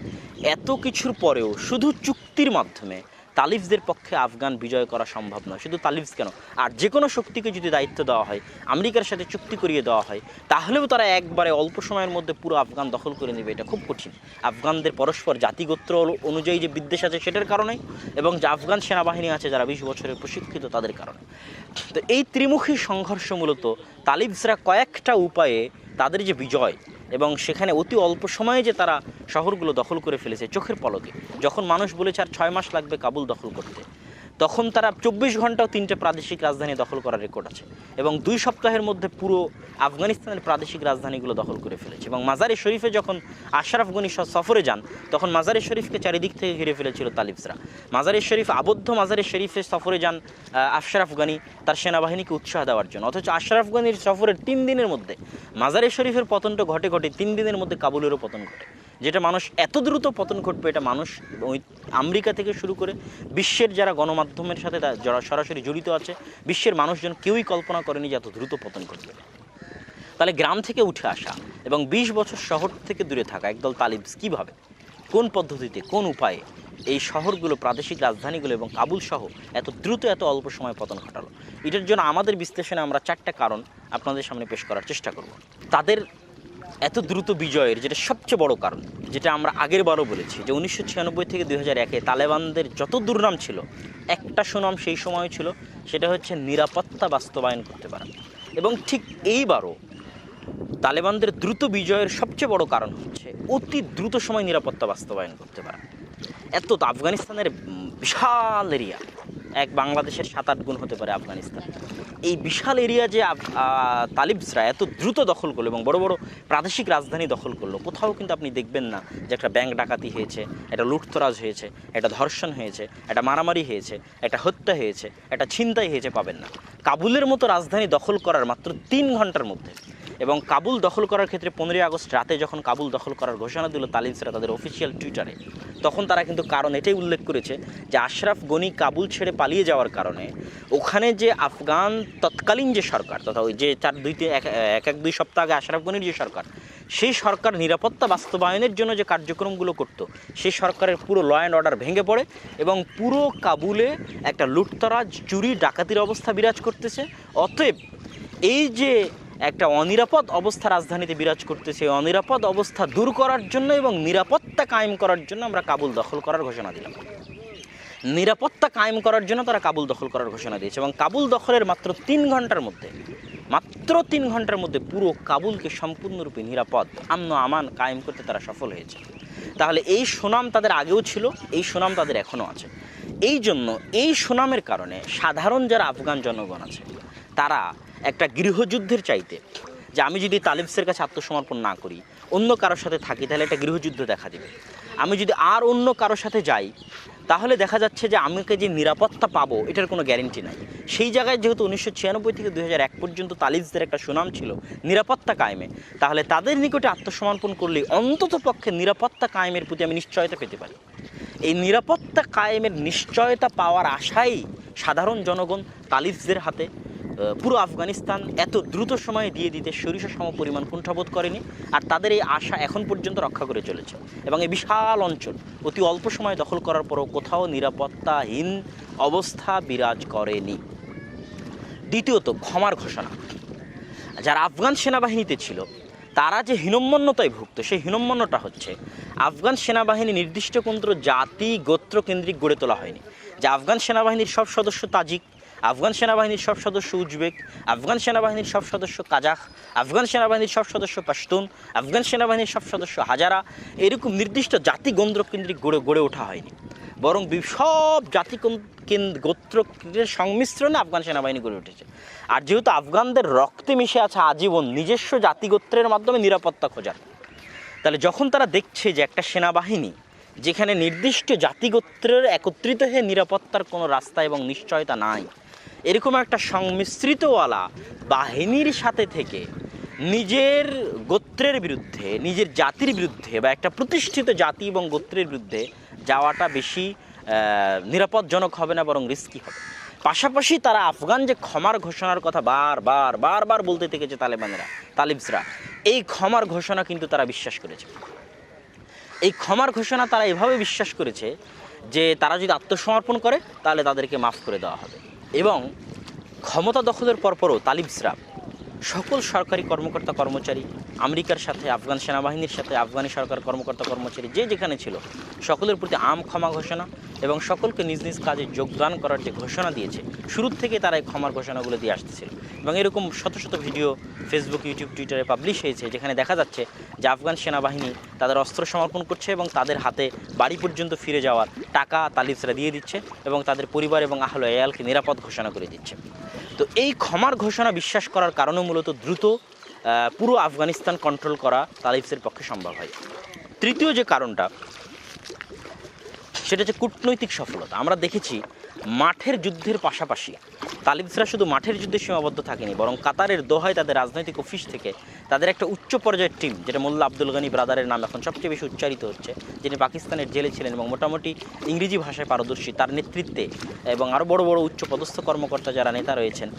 এত কিছুর পরেও শুধু চুক্তির মাধ্যমে তালিবসদের পক্ষে আফগান বিজয় করা সম্ভব নয়। শুধু তালিবস কেন, আর যে কোনো শক্তিকে যদি দায়িত্ব দেওয়া হয়, আমেরিকার সাথে চুক্তি করিয়ে দেওয়া হয়, তাহলেও তারা একবারে অল্প সময়ের মধ্যে পুরো আফগান দখল করে নেবে, এটা খুব কঠিন। আফগানদের পরস্পর জাতিগোত্র অনুযায়ী যে বিদ্বেষ আছে সেটার কারণে, এবং যে আফগান সেনাবাহিনী আছে যারা 20 বছরের প্রশিক্ষিত তাদের কারণে। তো এই ত্রিমুখী সংঘর্ষ মূলত তালিবসরা কয়েকটা উপায়ে তাদের যে বিজয়, এবং সেখানে অতি অল্প সময়ে যে তারা শহরগুলো দখল করে ফেলেছে চোখের পলকে। যখন মানুষ বলেছে আর 6 মাস লাগবে কাবুল দখল করতে, তখন তারা 24 ঘন্টাও 3টে প্রাদেশিক রাজধানী দখল করার রেকর্ড আছে, এবং 2 সপ্তাহের মধ্যে পুরো আফগানিস্তানের প্রাদেশিক রাজধানীগুলো দখল করে ফেলেছে। এবং মাজারে শরীফে যখন আশরাফ গনি সফরে যান, তখন মাজারে শরীফকে চারিদিক থেকে ঘিরে ফেলেছিল তালিবসরা। মাজারে শরীফ আবদ্ধ মাজারে শরীফে সফরে যান আশরাফ গনি তার সেনাবাহিনীকে উৎসাহ দেওয়ার জন্য, অথচ আশরাফ গনির সফরের 3 দিনের মধ্যে মাজারে শরীফের পতনটা ঘটে 3 দিনের মধ্যে কাবুলেরও পতন ঘটে। যেটা মানুষ এত দ্রুত পতন ঘটবে, এটা মানুষ আমেরিকা থেকে শুরু করে বিশ্বের যারা গণমাধ্যমের সাথে যারা সরাসরি জড়িত আছে, বিশ্বের মানুষজন কেউই কল্পনা করেনি যে এত দ্রুত পতন ঘটবে। তাহলে গ্রাম থেকে উঠে আসা এবং 20 বছর শহর থেকে দূরে থাকা একদল তালিবস কীভাবে, কোন পদ্ধতিতে, কোন উপায়ে এই শহরগুলো, প্রাদেশিক রাজধানীগুলো এবং কাবুল সহ এত দ্রুত এত অল্প সময় পতন ঘটালো, এটার জন্য আমাদের বিশ্লেষণে আমরা 4টা কারণ আপনাদের সামনে পেশ করার চেষ্টা করব। তাদের এত দ্রুত বিজয়ের যেটা সবচেয়ে বড় কারণ, যেটা আমরা আগের বারও বলেছি, যে 1996 থেকে 2001-এ তালেবানদের যত দুর্নাম ছিল, একটা সুনাম সেই সময় ছিল, সেটা হচ্ছে নিরাপত্তা বাস্তবায়ন করতে পারা। এবং ঠিক এইবারও তালেবানদের দ্রুত বিজয়ের সবচেয়ে বড় কারণ হচ্ছে অতি দ্রুত সময় নিরাপত্তা বাস্তবায়ন করতে পারা। এত তো আফগানিস্তানের বিশাল এরিয়া, এক বাংলাদেশের 7-8 গুণ হতে পারে আফগানিস্তান। এই বিশাল এরিয়া যে তালিবসরা এত দ্রুত দখল করলো এবং বড় বড় প্রাদেশিক রাজধানী দখল করলো, কোথাও কিন্তু আপনি দেখবেন না যে একটা ব্যাংক ডাকাতি হয়েছে, একটা লুটতরাজ হয়েছে, একটা ধর্ষণ হয়েছে, একটা মারামারি হয়েছে, একটা হত্যা হয়েছে, একটা ছিনতাই হয়েছে, পাবেন না। কাবুলের মতো রাজধানী দখল করার মাত্র 3 ঘন্টার মধ্যে, এবং কাবুল দখল করার ক্ষেত্রে 15 আগস্ট রাতে যখন কাবুল দখল করার ঘোষণা দিল তালিবসরা তাদের অফিসিয়াল টুইটারে, তখন তারা কিন্তু কারণ এটাই উল্লেখ করেছে যে আশরাফ গনি কাবুল ছেড়ে পালিয়ে যাওয়ার কারণে ওখানে যে আফগান তৎকালীন যে সরকার, তথা ওই যে 1-2 সপ্তাহ আগে আশরাফ গনির যে সরকার, সেই সরকার নিরাপত্তা বাস্তবায়নের জন্য যে কার্যক্রমগুলো করত, সেই সরকারের পুরো ল অ্যান্ড অর্ডার ভেঙে পড়ে এবং পুরো কাবুলে একটা লুটতরাজ, চুরি, ডাকাতির অবস্থা বিরাজ করতেছে। অতএব এই যে একটা অনিরাপদ অবস্থা রাজধানীতে বিরাজ করতেছে, অনিরাপদ অবস্থা দূর করার জন্য এবং নিরাপত্তা কায়েম করার জন্য আমরা কাবুল দখল করার ঘোষণা দিলাম। নিরাপত্তা কায়েম করার জন্য তারা কাবুল দখল করার ঘোষণা দিয়েছে, এবং কাবুল দখলের মাত্র 3 ঘন্টার মধ্যে পুরো কাবুলকে সম্পূর্ণরূপে নিরাপদ, আমন আমান কায়েম করতে তারা সফল হয়েছে। তাহলে এই সুনাম তাদের আগেও ছিল, এই সুনাম তাদের এখনও আছে। এই জন্য এই সুনামের কারণে সাধারণ যারা আফগান জনগণ আছে, তারা একটা গৃহযুদ্ধের চাইতে, যে আমি যদি তালিবসের কাছে আত্মসমর্পণ না করি, অন্য কারোর সাথে থাকি, তাহলে একটা গৃহযুদ্ধ দেখা দেবে। আমি যদি আর অন্য কারোর সাথে যাই, তাহলে দেখা যাচ্ছে যে আমাকে যে নিরাপত্তা পাবো এটার কোনো গ্যারেন্টি নাই। সেই জায়গায় যেহেতু 1996 থেকে 2001 পর্যন্ত তালিবসদের একটা সুনাম ছিল নিরাপত্তা কায়েমে, তাহলে তাদের নিকটে আত্মসমর্পণ করলে অন্তত পক্ষে নিরাপত্তা কায়েমের প্রতি আমি নিশ্চয়তা পেতে পারি। এই নিরাপত্তা কায়েমের নিশ্চয়তা পাওয়ার আশাই সাধারণ জনগণ তালিবসদের হাতে পুরো আফগানিস্তান এত দ্রুত সময়ে দিয়ে দিতে সরিষা সম পরিমাণ কুণ্ঠাবোধ করেনি, আর তাদের এই আশা এখন পর্যন্ত রক্ষা করে চলেছে। এবং এই বিশাল অঞ্চল অতি অল্প সময় দখল করার পরও কোথাও নিরাপত্তাহীন অবস্থা বিরাজ করেনি। দ্বিতীয়ত, ক্ষমার ঘোষণা। যারা আফগান সেনাবাহিনীতে ছিল তারা যে হীনম্মন্যতায় ভুগত, সেই হীনম্মন্যটা হচ্ছে আফগান সেনাবাহিনী নির্দিষ্ট কোনো জাতি গোত্র কেন্দ্রিক গড়ে তোলা হয়নি। যে আফগান সেনাবাহিনীর সব সদস্য তাজিক, আফগান সেনাবাহিনীর সব সদস্য উজবেক, আফগান সেনাবাহিনীর সব সদস্য কাজাখ, আফগান সেনাবাহিনীর সব সদস্য পাশতুন, আফগান সেনাবাহিনীর সব সদস্য হাজারা, এরকম নির্দিষ্ট জাতি গোত্র কেন্দ্রিক গড়ে ওঠা হয়নি, বরং সব জাতি গোত্রের সংমিশ্রণে আফগান সেনাবাহিনী গড়ে উঠেছে। আর যেহেতু আফগানদের রক্তে মিশে আছে আজীবন নিজস্ব জাতিগোত্রের মাধ্যমে নিরাপত্তা খোঁজার, তাহলে যখন তারা দেখছে যে একটা সেনাবাহিনী যেখানে নির্দিষ্ট জাতিগোত্রের একত্রিত হয়ে নিরাপত্তার কোনো রাস্তা এবং নিশ্চয়তা নাই, এরকম একটা সংমিশ্রিতওয়ালা বাহিনীর সাথে থেকে নিজের গোত্রের বিরুদ্ধে, নিজের জাতির বিরুদ্ধে বা একটা প্রতিষ্ঠিত জাতি এবং গোত্রের বিরুদ্ধে যাওয়াটা বেশি নিরাপদজনক হবে না, বরং রিস্কি হবে। পাশাপাশি তারা আফগান যে ক্ষমার ঘোষণার কথা বারবার বলতে থেকেছে তালিবসরা, এই ক্ষমার ঘোষণা কিন্তু তারা বিশ্বাস করেছে। এই ক্ষমার ঘোষণা তারা এভাবে বিশ্বাস করেছে যে তারা যদি আত্মসমর্পণ করে তাহলে তাদেরকে মাফ করে দেওয়া হবে। এবং ক্ষমতা দখলের পরপরও তালিবসরা সকল সরকারি কর্মকর্তা কর্মচারী, আমেরিকার সাথে, আফগান সেনাবাহিনীর সাথে, আফগানি সরকার কর্মকর্তা কর্মচারী যে যেখানে ছিল সকলের প্রতি ক্ষমা ঘোষণা এবং সকলকে নিজ নিজ কাজে যোগদান করার যে ঘোষণা দিয়েছে, শুরুর থেকে তারা এই ক্ষমার ঘোষণাগুলো দিয়ে আসতেছিল। এবং এরকম শত শত ভিডিও ফেসবুক, ইউটিউব, টুইটারে পাবলিশ হয়েছে, যেখানে দেখা যাচ্ছে যে আফগান সেনাবাহিনী তাদের অস্ত্র সমর্পণ করছে এবং তাদের হাতে বাড়ি পর্যন্ত ফিরে যাওয়ার টাকা তালিবসরা দিয়ে দিচ্ছে এবং তাদের পরিবার এবং আহলে আয়ালকে নিরাপদ ঘোষণা করে দিচ্ছে। তো এই ক্ষমার ঘোষণা বিশ্বাস করার কারণে মূলত দ্রুত পুরো আফগানিস্তান কন্ট্রোল করা তালিবসের পক্ষে সম্ভব হয়। তৃতীয় যে কারণটা, সেটা হচ্ছে কূটনৈতিক সফলতা। আমরা দেখেছি মাঠের যুদ্ধের পাশাপাশি তালিবসরা শুধু মাঠের যুদ্ধে সীমাবদ্ধ থাকেনি, বরং কাতারের দোহায় তাদের রাজনৈতিক অফিস থেকে তাদের একটা উচ্চ পর্যায়ের টিম, যেটা মোল্লা আব্দুল গনি ব্রাদারের নাম এখন সবচেয়ে বেশি উচ্চারিত হচ্ছে, যিনি পাকিস্তানের জেলে ছিলেন এবং মোটামুটি ইংরেজি ভাষায় পারদর্শী, তার নেতৃত্বে এবং আরও বড় বড় উচ্চ পদস্থ কর্মকর্তা যারা নেতা রয়েছেন,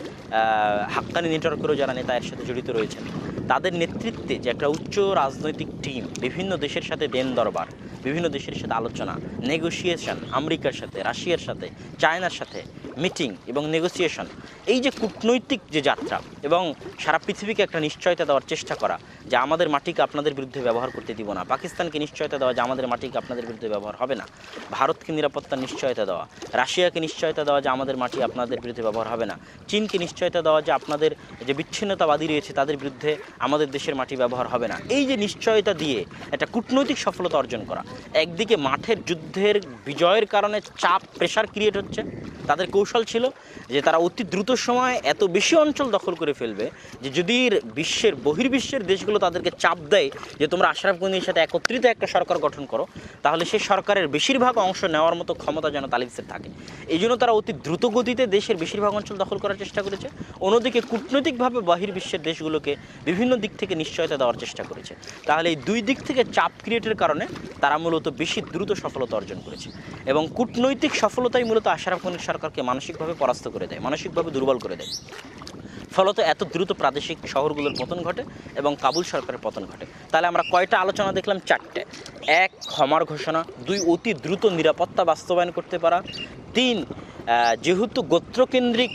হাক্কানি নেটওয়ার্কেরও যারা নেতা এর সাথে জড়িত রয়েছেন, তাদের নেতৃত্বে যে একটা উচ্চ রাজনৈতিক টিম বিভিন্ন দেশের সাথে দেন দরবার, বিভিন্ন দেশের সাথে আলোচনা, নেগোসিয়েশন, আমেরিকার সাথে, রাশিয়ার সাথে, চায়নার সাথে মিটিং এবং নেগোসিয়েশন, এই যে কূটনৈতিক যে যাত্রা এবং সারা পৃথিবীকে একটা নিশ্চয়তা দেওয়ার চেষ্টা করা যে আমাদের মাটিকে আপনাদের বিরুদ্ধে ব্যবহার করতে দিব না, পাকিস্তানকে নিশ্চয়তা দেওয়া যে আমাদের মাটিকে আপনাদের বিরুদ্ধে ব্যবহার হবে না, ভারতকে নিরাপত্তার নিশ্চয়তা দেওয়া, রাশিয়াকে নিশ্চয়তা দেওয়া যে আমাদের মাটি আপনাদের বিরুদ্ধে ব্যবহার হবে না, চীনকে নিশ্চয়তা দেওয়া যে আপনাদের যে বিচ্ছিন্নতাবাদী রয়েছে তাদের বিরুদ্ধে আমাদের দেশের মাটি ব্যবহার হবে না, এই যে নিশ্চয়তা দিয়ে একটা কূটনৈতিক সফলতা অর্জন করা। একদিকে মাঠের যুদ্ধের বিজয়ের কারণে চাপ, প্রেশার ক্রিয়েট হচ্ছে, তাদের কৌশল ছিল যে তারা অতি দ্রুত সময় এত বেশি অঞ্চল দখল করে ফেলবে যে যদি বহির্বিশ্বের দেশগুলো তাদেরকে চাপ দেয় যে তোমরা আশরাফ গনির সাথে একত্রিত একটা সরকার গঠন করো, তাহলে সেই সরকারের বেশিরভাগ অংশ নেওয়ার মতো ক্ষমতা যেন তালিবসের থাকে। এই জন্য তারা অতি দ্রুত গতিতে দেশের বেশিরভাগ অঞ্চল দখল করার চেষ্টা করেছে। অন্যদিকে কূটনৈতিকভাবে বহির্বিশ্বের দেশগুলোকে বিভিন্ন দিক থেকে নিশ্চয়তা দেওয়ার চেষ্টা করেছে। তাহলে এই দুই দিক থেকে চাপ ক্রিয়েটের কারণে তারা মূলত বেশি দ্রুত সফলতা অর্জন করেছে এবং কূটনৈতিক সফলতাই মূলত আশরাফ গনির সরকারকে মানসিকভাবে পরাস্ত করে দেয়, মানসিকভাবে দুর্বল করে দেয়। ফলত এত দ্রুত প্রাদেশিক শহরগুলোর পতন ঘটে এবং কাবুল সরকারের পতন ঘটে। তাহলে আমরা কয়টা আলোচনা দেখলাম? 4টে। 1, ক্ষমার ঘোষণা। 2, অতি দ্রুত নিরাপত্তা বাস্তবায়ন করতে পারা। 3, যেহেতু গোত্রকেন্দ্রিক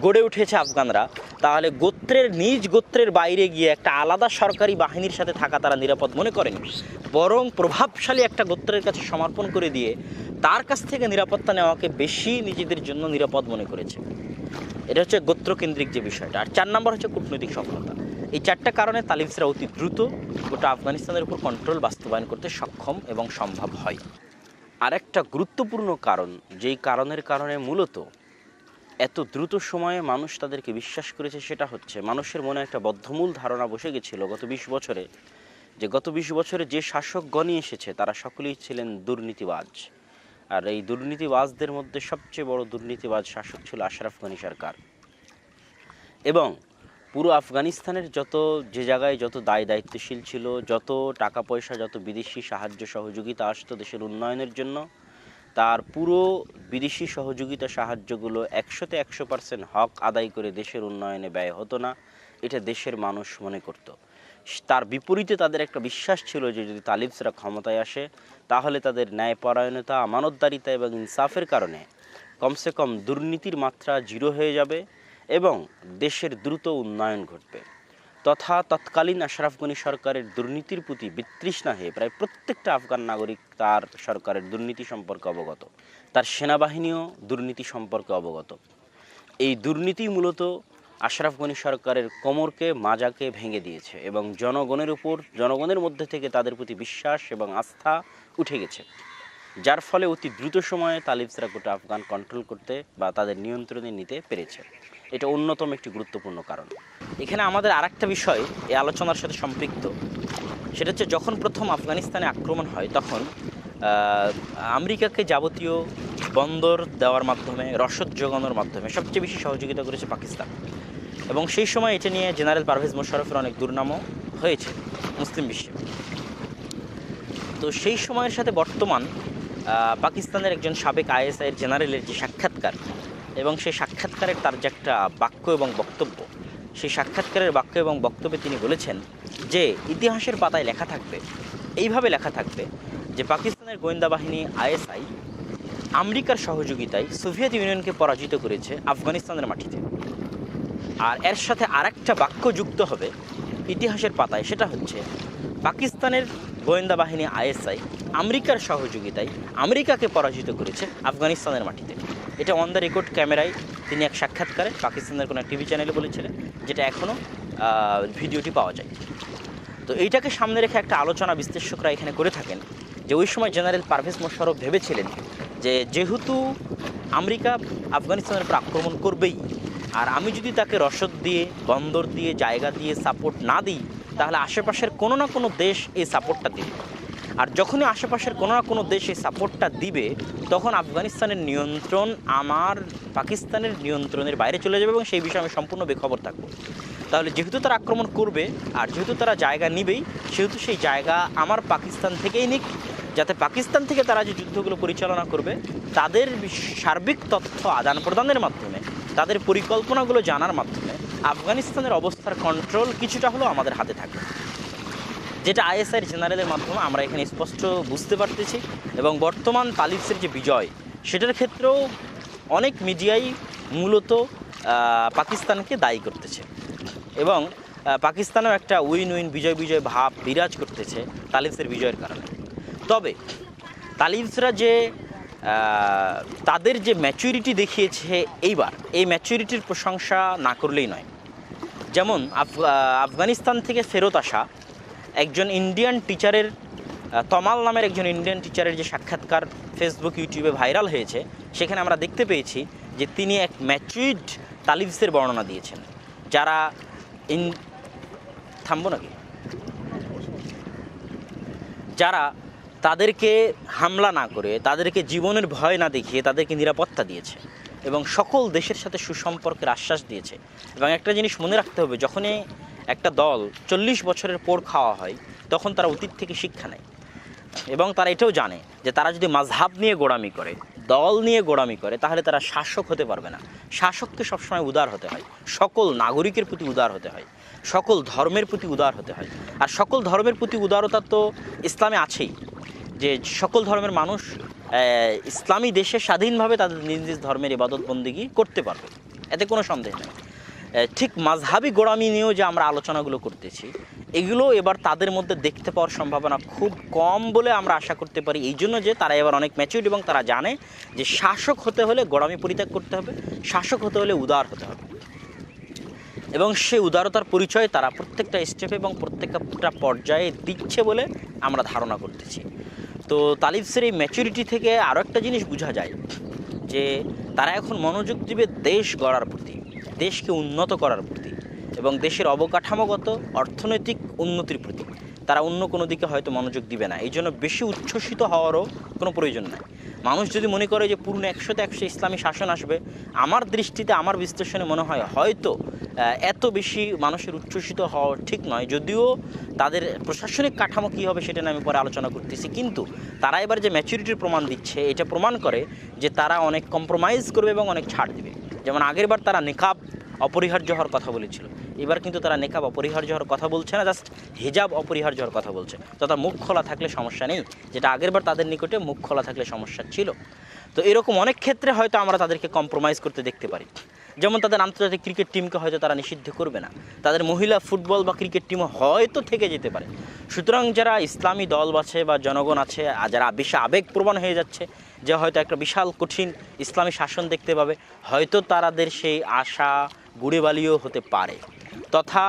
গড়ে উঠেছে আফগানরা, তাহলে নিজ গোত্রের বাইরে গিয়ে একটা আলাদা সরকারি বাহিনীর সাথে থাকা তারা নিরাপদ মনে করেনি, বরং প্রভাবশালী একটা গোত্রের কাছে সমর্পণ করে দিয়ে তার কাছ থেকে নিরাপত্তা নেওয়াকে বেশি নিজেদের জন্য নিরাপদ মনে করেছে। এটা হচ্ছে গোত্রকেন্দ্রিক যে বিষয়টা। আর 4 নম্বর হচ্ছে কূটনৈতিক সফলতা। এই 4টা কারণে তালিবসরা অতি দ্রুত গোটা আফগানিস্তানের উপর কন্ট্রোল বাস্তবায়ন করতে সক্ষম এবং সম্ভব হয়। আরেকটা গুরুত্বপূর্ণ কারণ, যেই কারণের কারণে মূলত এত দ্রুত সময়ে মানুষ তাদেরকে বিশ্বাস করেছে, সেটা হচ্ছে মানুষের মনে একটা বদ্ধমূল ধারণা বসে গেছিল গত 20 বছরে, যে গত 20 বছরে যে শাসকগণই এসেছে তারা সকলেই ছিলেন দুর্নীতিবাজ। আর এই দুর্নীতিবাজদের মধ্যে সবচেয়ে বড় দুর্নীতিবাজ শাসক ছিল আশরাফ গনি সরকার। এবং পুরো আফগানিস্তানের যে জায়গায় যত দায়িত্বশীল ছিল, যত টাকা পয়সা, যত বিদেশি সাহায্য সহযোগিতা আসতো দেশের উন্নয়নের জন্য, তার পুরো বিদেশি সহযোগিতা সাহায্যগুলো 100তে 100% হক আদায় করে দেশের উন্নয়নে ব্যয় হতো না, এটা দেশের মানুষ মনে করত। তার বিপরীতে তাদের একটা বিশ্বাস ছিল যে যদি তালিবসরা ক্ষমতায় আসে তাহলে তাদের ন্যায়পরায়ণতা, আমানতদারিতা এবং ইনসাফের কারণে কমসে কম দুর্নীতির মাত্রা 0 হয়ে যাবে এবং দেশের দ্রুত উন্নয়ন ঘটবে। তৎকালীন আশরাফ গনি সরকারের দুর্নীতির প্রতি বিতৃষ্ণা হয়ে প্রায় প্রত্যেকটা আফগান নাগরিক তার সরকারের দুর্নীতি সম্পর্কে অবগত, তার সেনাবাহিনীও দুর্নীতি সম্পর্কে অবগত। এই দুর্নীতি মূলত আশরাফ গনি সরকারের কোমরকে, মাজাকে ভেঙে দিয়েছে এবং জনগণের মধ্যে থেকে তাদের প্রতি বিশ্বাস এবং আস্থা উঠে গেছে, যার ফলে অতি দ্রুত সময়ে তালিবসরা গোটা আফগান কন্ট্রোল করতে বা তাদের নিয়ন্ত্রণে নিতে পেরেছে। এটা অন্যতম একটি গুরুত্বপূর্ণ কারণ। এখানে আমাদের আরেকটা বিষয় এই আলোচনার সাথে সম্পৃক্ত, সেটা হচ্ছে যখন প্রথম আফগানিস্তানে আক্রমণ হয় তখন আমেরিকাকে যাবতীয় বন্দর দেওয়ার মাধ্যমে, রসদ যোগানোর মাধ্যমে সবচেয়ে বেশি সহযোগিতা করেছে পাকিস্তান। এবং সেই সময় এটা নিয়ে জেনারেল পারভেজ মোশাররফের অনেক দুর্নামও হয়েছে মুসলিম বিশ্বে। তো সেই সময়ের সাথে বর্তমান পাকিস্তানের একজন সাবেক ISIর জেনারেলের যে সাক্ষাৎকার, এবং সেই সাক্ষাৎকারের তার যে একটা বাক্য এবং বক্তব্য, সেই সাক্ষাৎকারের বাক্য এবং বক্তব্যে তিনি বলেছেন যে ইতিহাসের পাতায় লেখা থাকবে, এইভাবে লেখা থাকবে যে পাকিস্তানের গোয়েন্দা বাহিনী ISI আমেরিকার সহযোগিতায় সোভিয়েত ইউনিয়নকে পরাজিত করেছে আফগানিস্তানের মাটিতে। আর এর সাথে আরেকটা বাক্য যুক্ত হবে ইতিহাসের পাতায়, সেটা হচ্ছে পাকিস্তানের গোয়েন্দা বাহিনী আইএসআই আমেরিকার সহযোগিতায় আমেরিকাকে পরাজিত করেছে আফগানিস্তানের মাটিতে। এটা অন দ্য রেকর্ড ক্যামেরায় তিনি এক সাক্ষাৎকারে পাকিস্তানের কোনো টিভি চ্যানেলে বলেছিলেন, যেটা এখনও ভিডিওটি পাওয়া যায়। তো এইটাকে সামনে রেখে একটা আলোচনা বিশ্লেষকরা এখানে করে থাকেন যে ওই সময় জেনারেল পারভেজ মোশাররফ ভেবেছিলেন যে যেহেতু আমেরিকা আফগানিস্তানের উপর আক্রমণ করবেই, আর আমি যদি তাকে রসদ দিয়ে, বন্দর দিয়ে, জায়গা দিয়ে সাপোর্ট না দিই, তাহলে আশেপাশের কোনো না কোনো দেশ এই সাপোর্টটা দিবে। আর যখনই আশেপাশের কোনো না কোনো দেশ এই সাপোর্টটা দিবে, তখন আফগানিস্তানের নিয়ন্ত্রণ আমার পাকিস্তানের নিয়ন্ত্রণের বাইরে চলে যাবে এবং সেই বিষয়ে আমি সম্পূর্ণ বেখবর থাকবো। তাহলে যেহেতু তারা আক্রমণ করবে আর যেহেতু তারা জায়গা নিবেই, সেহেতু সেই জায়গা আমার পাকিস্তান থেকেই নিক, যাতে পাকিস্তান থেকে তারা যে যুদ্ধগুলো পরিচালনা করবে তাদের সার্বিক তথ্য আদান প্রদানের মাধ্যমে, তাদের পরিকল্পনাগুলো জানার মাধ্যমে আফগানিস্তানের অবস্থার কন্ট্রোল কিছুটা হলেও আমাদের হাতে থাকবে, যেটা আইএসআইয়ের জেনারেলের মাধ্যমে আমরা এখানে স্পষ্ট বুঝতে পারতেছি। এবং বর্তমান তালিবানের যে বিজয়, সেটার ক্ষেত্রেও অনেক মিডিয়াই মূলত পাকিস্তানকে দায়ী করতেছে এবং পাকিস্তানেও একটা উইন উইন বিজয় বিজয় ভাব বিরাজ করতেছে তালিবানের বিজয়ের কারণে। তবে তালিবানরা যে তাদের যে ম্যাচুরিটি দেখিয়েছে এইবার, এই ম্যাচুরিটির প্রশংসা না করলেই নয়। যেমন আফগানিস্তান থেকে ফেরত আসা একজন ইন্ডিয়ান টিচারের, তমাল নামের একজন ইন্ডিয়ান টিচারের যে সাক্ষাৎকার ফেসবুক ইউটিউবে ভাইরাল হয়েছে, সেখানে আমরা দেখতে পেয়েছি যে তিনি এক ম্যাচুরিড তালিবানের বর্ণনা দিয়েছেন, যারা যারা তাদেরকে হামলা না করে, তাদেরকে জীবনের ভয় না দেখিয়ে তাদেরকে নিরাপত্তা দিয়েছে এবং সকল দেশের সাথে সুসম্পর্কের আশ্বাস দিয়েছে। এবং একটা জিনিস মনে রাখতে হবে, যখনই একটা দল 40 বছরের পর খাওয়া হয়, তখন তারা অতীত থেকে শিক্ষা নেয় এবং তারা এটাও জানে যে তারা যদি মাযহাব নিয়ে গোড়ামি করে, দল নিয়ে গোড়ামি করে, তাহলে তারা শাসক হতে পারবে না। শাসককে সবসময় উদার হতে হয়, সকল নাগরিকের প্রতি উদার হতে হয়, সকল ধর্মের প্রতি উদার হতে হয়। আর সকল ধর্মের প্রতি উদারতা তো ইসলামে আছেই, যে সকল ধর্মের মানুষ ইসলামী দেশে স্বাধীনভাবে তাদের নিজ নিজ ধর্মের ইবাদত বন্দেগী করতে পারবে, এতে কোনো সন্দেহ নেই। ঠিক মাযহাবি গোড়ামি নিয়েও যে আমরা আলোচনাগুলো করতেছি, এগুলো এবার তাদের মধ্যে দেখতে পাওয়ার সম্ভাবনা খুব কম বলে আমরা আশা করতে পারি। এই জন্য যে তারা এবার অনেক ম্যাচিউরড এবং তারা জানে যে শাসক হতে হলে গোড়ামি পরিত্যাগ করতে হবে, শাসক হতে হলে উদার হতে হবে। এবং সেই উদারতার পরিচয় তারা প্রত্যেকটা স্টেপে এবং প্রত্যেকটা পর্যায়ে দিচ্ছে বলে আমরা ধারণা করতেছি। তো তালিবানের এই ম্যাচুরিটি থেকে আরও একটা জিনিস বোঝা যায় যে তারা এখন মনোযোগ দিবে দেশ গড়ার প্রতি, দেশকে উন্নত করার প্রতি এবং দেশের অবকাঠামোগত অর্থনৈতিক উন্নতির প্রতি। তারা অন্য কোনো দিকে হয়তো মনোযোগ দিবে না। এই জন্য বেশি উচ্ছ্বসিত হওয়ারও কোনো প্রয়োজন নাই। মানুষ যদি মনে করে যে পূর্ণ 100তে 100 ইসলামী শাসন আসবে, আমার দৃষ্টিতে, আমার বিশ্লেষণে মনে হয় হয়তো এত বেশি মানুষের উচ্ছ্বসিত হওয়া ঠিক নয়। যদিও তাদের প্রশাসনিক কাঠামো কী হবে সেটা নিয়ে আমি পরে আলোচনা করতেছি, কিন্তু তারা এবার যে ম্যাচুরিটির প্রমাণ দিচ্ছে, এটা প্রমাণ করে যে তারা অনেক কম্প্রোমাইজ করবে এবং অনেক ছাড় দেবে। যেমন আগেরবার তারা নিকাব অপরিহার্য হওয়ার কথা বলেছিল, এবার কিন্তু তারা নিকাব অপরিহার্য হওয়ার কথা বলছে না, জাস্ট হিজাব অপরিহার্য হওয়ার কথা বলছে। তথা মুখ খোলা থাকলে সমস্যা নেই, যেটা আগেরবার তাদের নিকটে মুখ খোলা থাকলে সমস্যা ছিল। তো এরকম অনেক ক্ষেত্রে হয়তো আমরা তাদেরকে কম্প্রোমাইজ করতে দেখতে পারি। যেমন তাদের আন্তর্জাতিক ক্রিকেট টিমকে হয়তো তারা নিষিদ্ধ করবে না, তাদের মহিলা ফুটবল বা ক্রিকেট টিমও হয়তো থেকে যেতে পারে। সুতরাং যারা ইসলামী দল আছে বা জনগণ আছে, যারা বেশি আবেগপ্রবণ হয়ে যাচ্ছে, যে হয়তো একটা বিশাল কঠিন ইসলামী শাসন দেখতে পাবে, হয়তো তাদের সেই আশা গুড়ে বালিও হতে পারে। তথা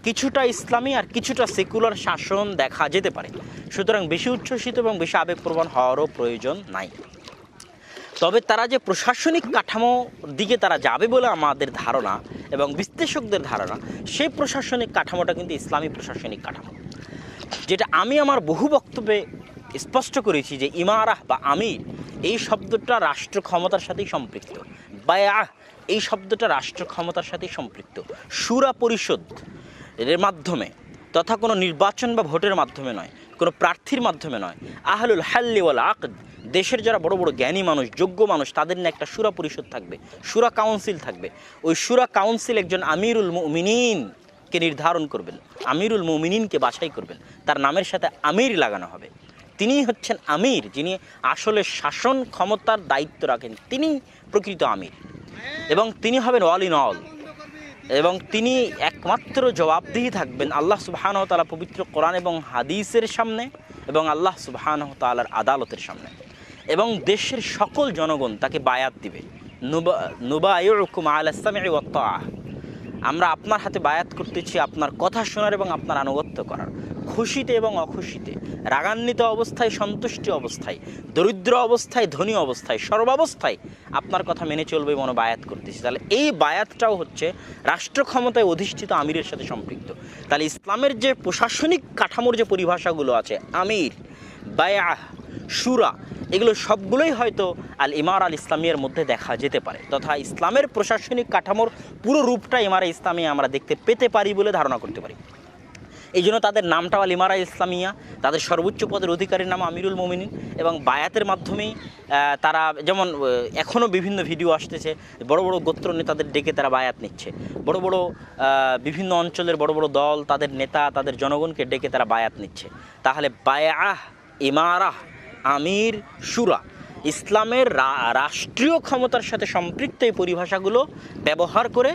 কিছুটা ইসলামী আর কিছুটা সেকুলার শাসন দেখা যেতে পারে। সুতরাং বেশি উচ্ছ্বসিত এবং বেশি আবেগপ্রবণ হওয়ারও প্রয়োজন নাই। তবে তারা যে প্রশাসনিক কাঠামো দিকে তারা যাবে বলে আমাদের ধারণা এবং বিশ্লেষকদের ধারণা, সেই প্রশাসনিক কাঠামোটা কিন্তু ইসলামী প্রশাসনিক কাঠামো, যেটা আমি আমার বহু বক্তব্যে স্পষ্ট করেছি যে ইমারাহ বা আমির এই শব্দটা রাষ্ট্র ক্ষমতার সাথেই সম্পৃক্ত, বায়াহ এই শব্দটা রাষ্ট্র ক্ষমতার সাথেই সম্পৃক্ত, শুরা পরিষদ এর মাধ্যমে, তথা কোনো নির্বাচন বা ভোটের মাধ্যমে নয়, কোনো প্রার্থীর মাধ্যমে নয়। আহলুল হাল্লি ওয়াল আকদ, দেশের যারা বড় বড় জ্ঞানী মানুষ, যোগ্য মানুষ, তাদের নিয়ে একটা শুরা পরিষদ থাকবে, শুরা কাউন্সিল থাকবে। ওই শুরা কাউন্সিল একজন আমিরুল মুমিনিনকে নির্ধারণ করবেন, আমিরুল মুমিনিনকে বাছাই করবেন, তার নামের সাথে আমির লাগানো হবে। তিনিই হচ্ছেন আমির, যিনি আসলে শাসন ক্ষমতার দায়িত্ব রাখেন, তিনি প্রকৃত আমির এবং তিনি হবেন অল ইন অল। এবং তিনি একমাত্র জবাবদিহি থাকবেন আল্লাহ সুবহানাহু ওয়া তাআলা পবিত্র কোরআন এবং হাদিসের সামনে এবং আল্লাহ সুবহানাহু ওয়া তাআলার আদালতের সামনে। এবং দেশের সকল জনগণ তাকে বায়াত দিবে, নুবাইউকুম আলাস সামঈ ওয়াত তাআহ, আমরা আপনার হাতে বায়াত করতেছি আপনার কথা শোনার এবং আপনার আনুগত্য করার, খুশিতে এবং অখুশিতে, রাগান্বিত অবস্থায়, সন্তুষ্টি অবস্থায়, দরিদ্র অবস্থায়, ধনী অবস্থায়, সর্বাবস্থায় আপনার কথা মেনে চলবে মনে বায়াত করতেছি। তাহলে এই বায়াতটাও হচ্ছে রাষ্ট্র ক্ষমতায় অধিষ্ঠিত আমিরের সাথে সম্পৃক্ত। তাহলে ইসলামের যে প্রশাসনিক কাঠামোর যে পরিভাষাগুলো আছে, আমির, বায়াহ, শুরা, এগুলো সবগুলোই হয়তো আল ইমারা আল ইসলামিয়ার মধ্যে দেখা যেতে পারে, তথা ইসলামের প্রশাসনিক কাঠামোর পুরো রূপটা ইমারা ইসলামিয়া আমরা দেখতে পেতে পারি বলে ধারণা করতে পারি। এই জন্য তাদের নামটাও আল ইমারা ইসলামিয়া, তাদের সর্বোচ্চ পদের অধিকারীর নাম আমিরুল মোমিনিন। এবং বায়াতের মাধ্যমেই তারা, যেমন এখনও বিভিন্ন ভিডিও আসতেছে, বড় বড় গোত্র নেতাদের ডেকে তারা বায়াত নিচ্ছে, বড় বড় বিভিন্ন অঞ্চলের বড় বড় দল, তাদের নেতা, তাদের জনগণকে ডেকে তারা বায়াত নিচ্ছে। তাহলে বায়াহ, ইমারাহ, আমির, শুরা, ইসলামের রাষ্ট্রীয় ক্ষমতার সাথে সম্পৃক্ত এই পরিভাষাগুলো ব্যবহার করে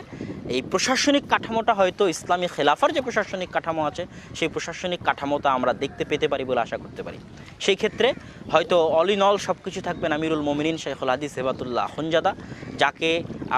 এই প্রশাসনিক কাঠামোটা হয়তো ইসলামী খেলাফার যে প্রশাসনিক কাঠামো আছে সেই প্রশাসনিক কাঠামোটা আমরা দেখতে পেতে পারি বলে আশা করতে পারি। সেই ক্ষেত্রে হয়তো অল ইন অল সব কিছু থাকবেন আমিরুল মোমিনিন শাইখুল হাদিস হেবাতুল্লাহ আখুনজাদা, যাকে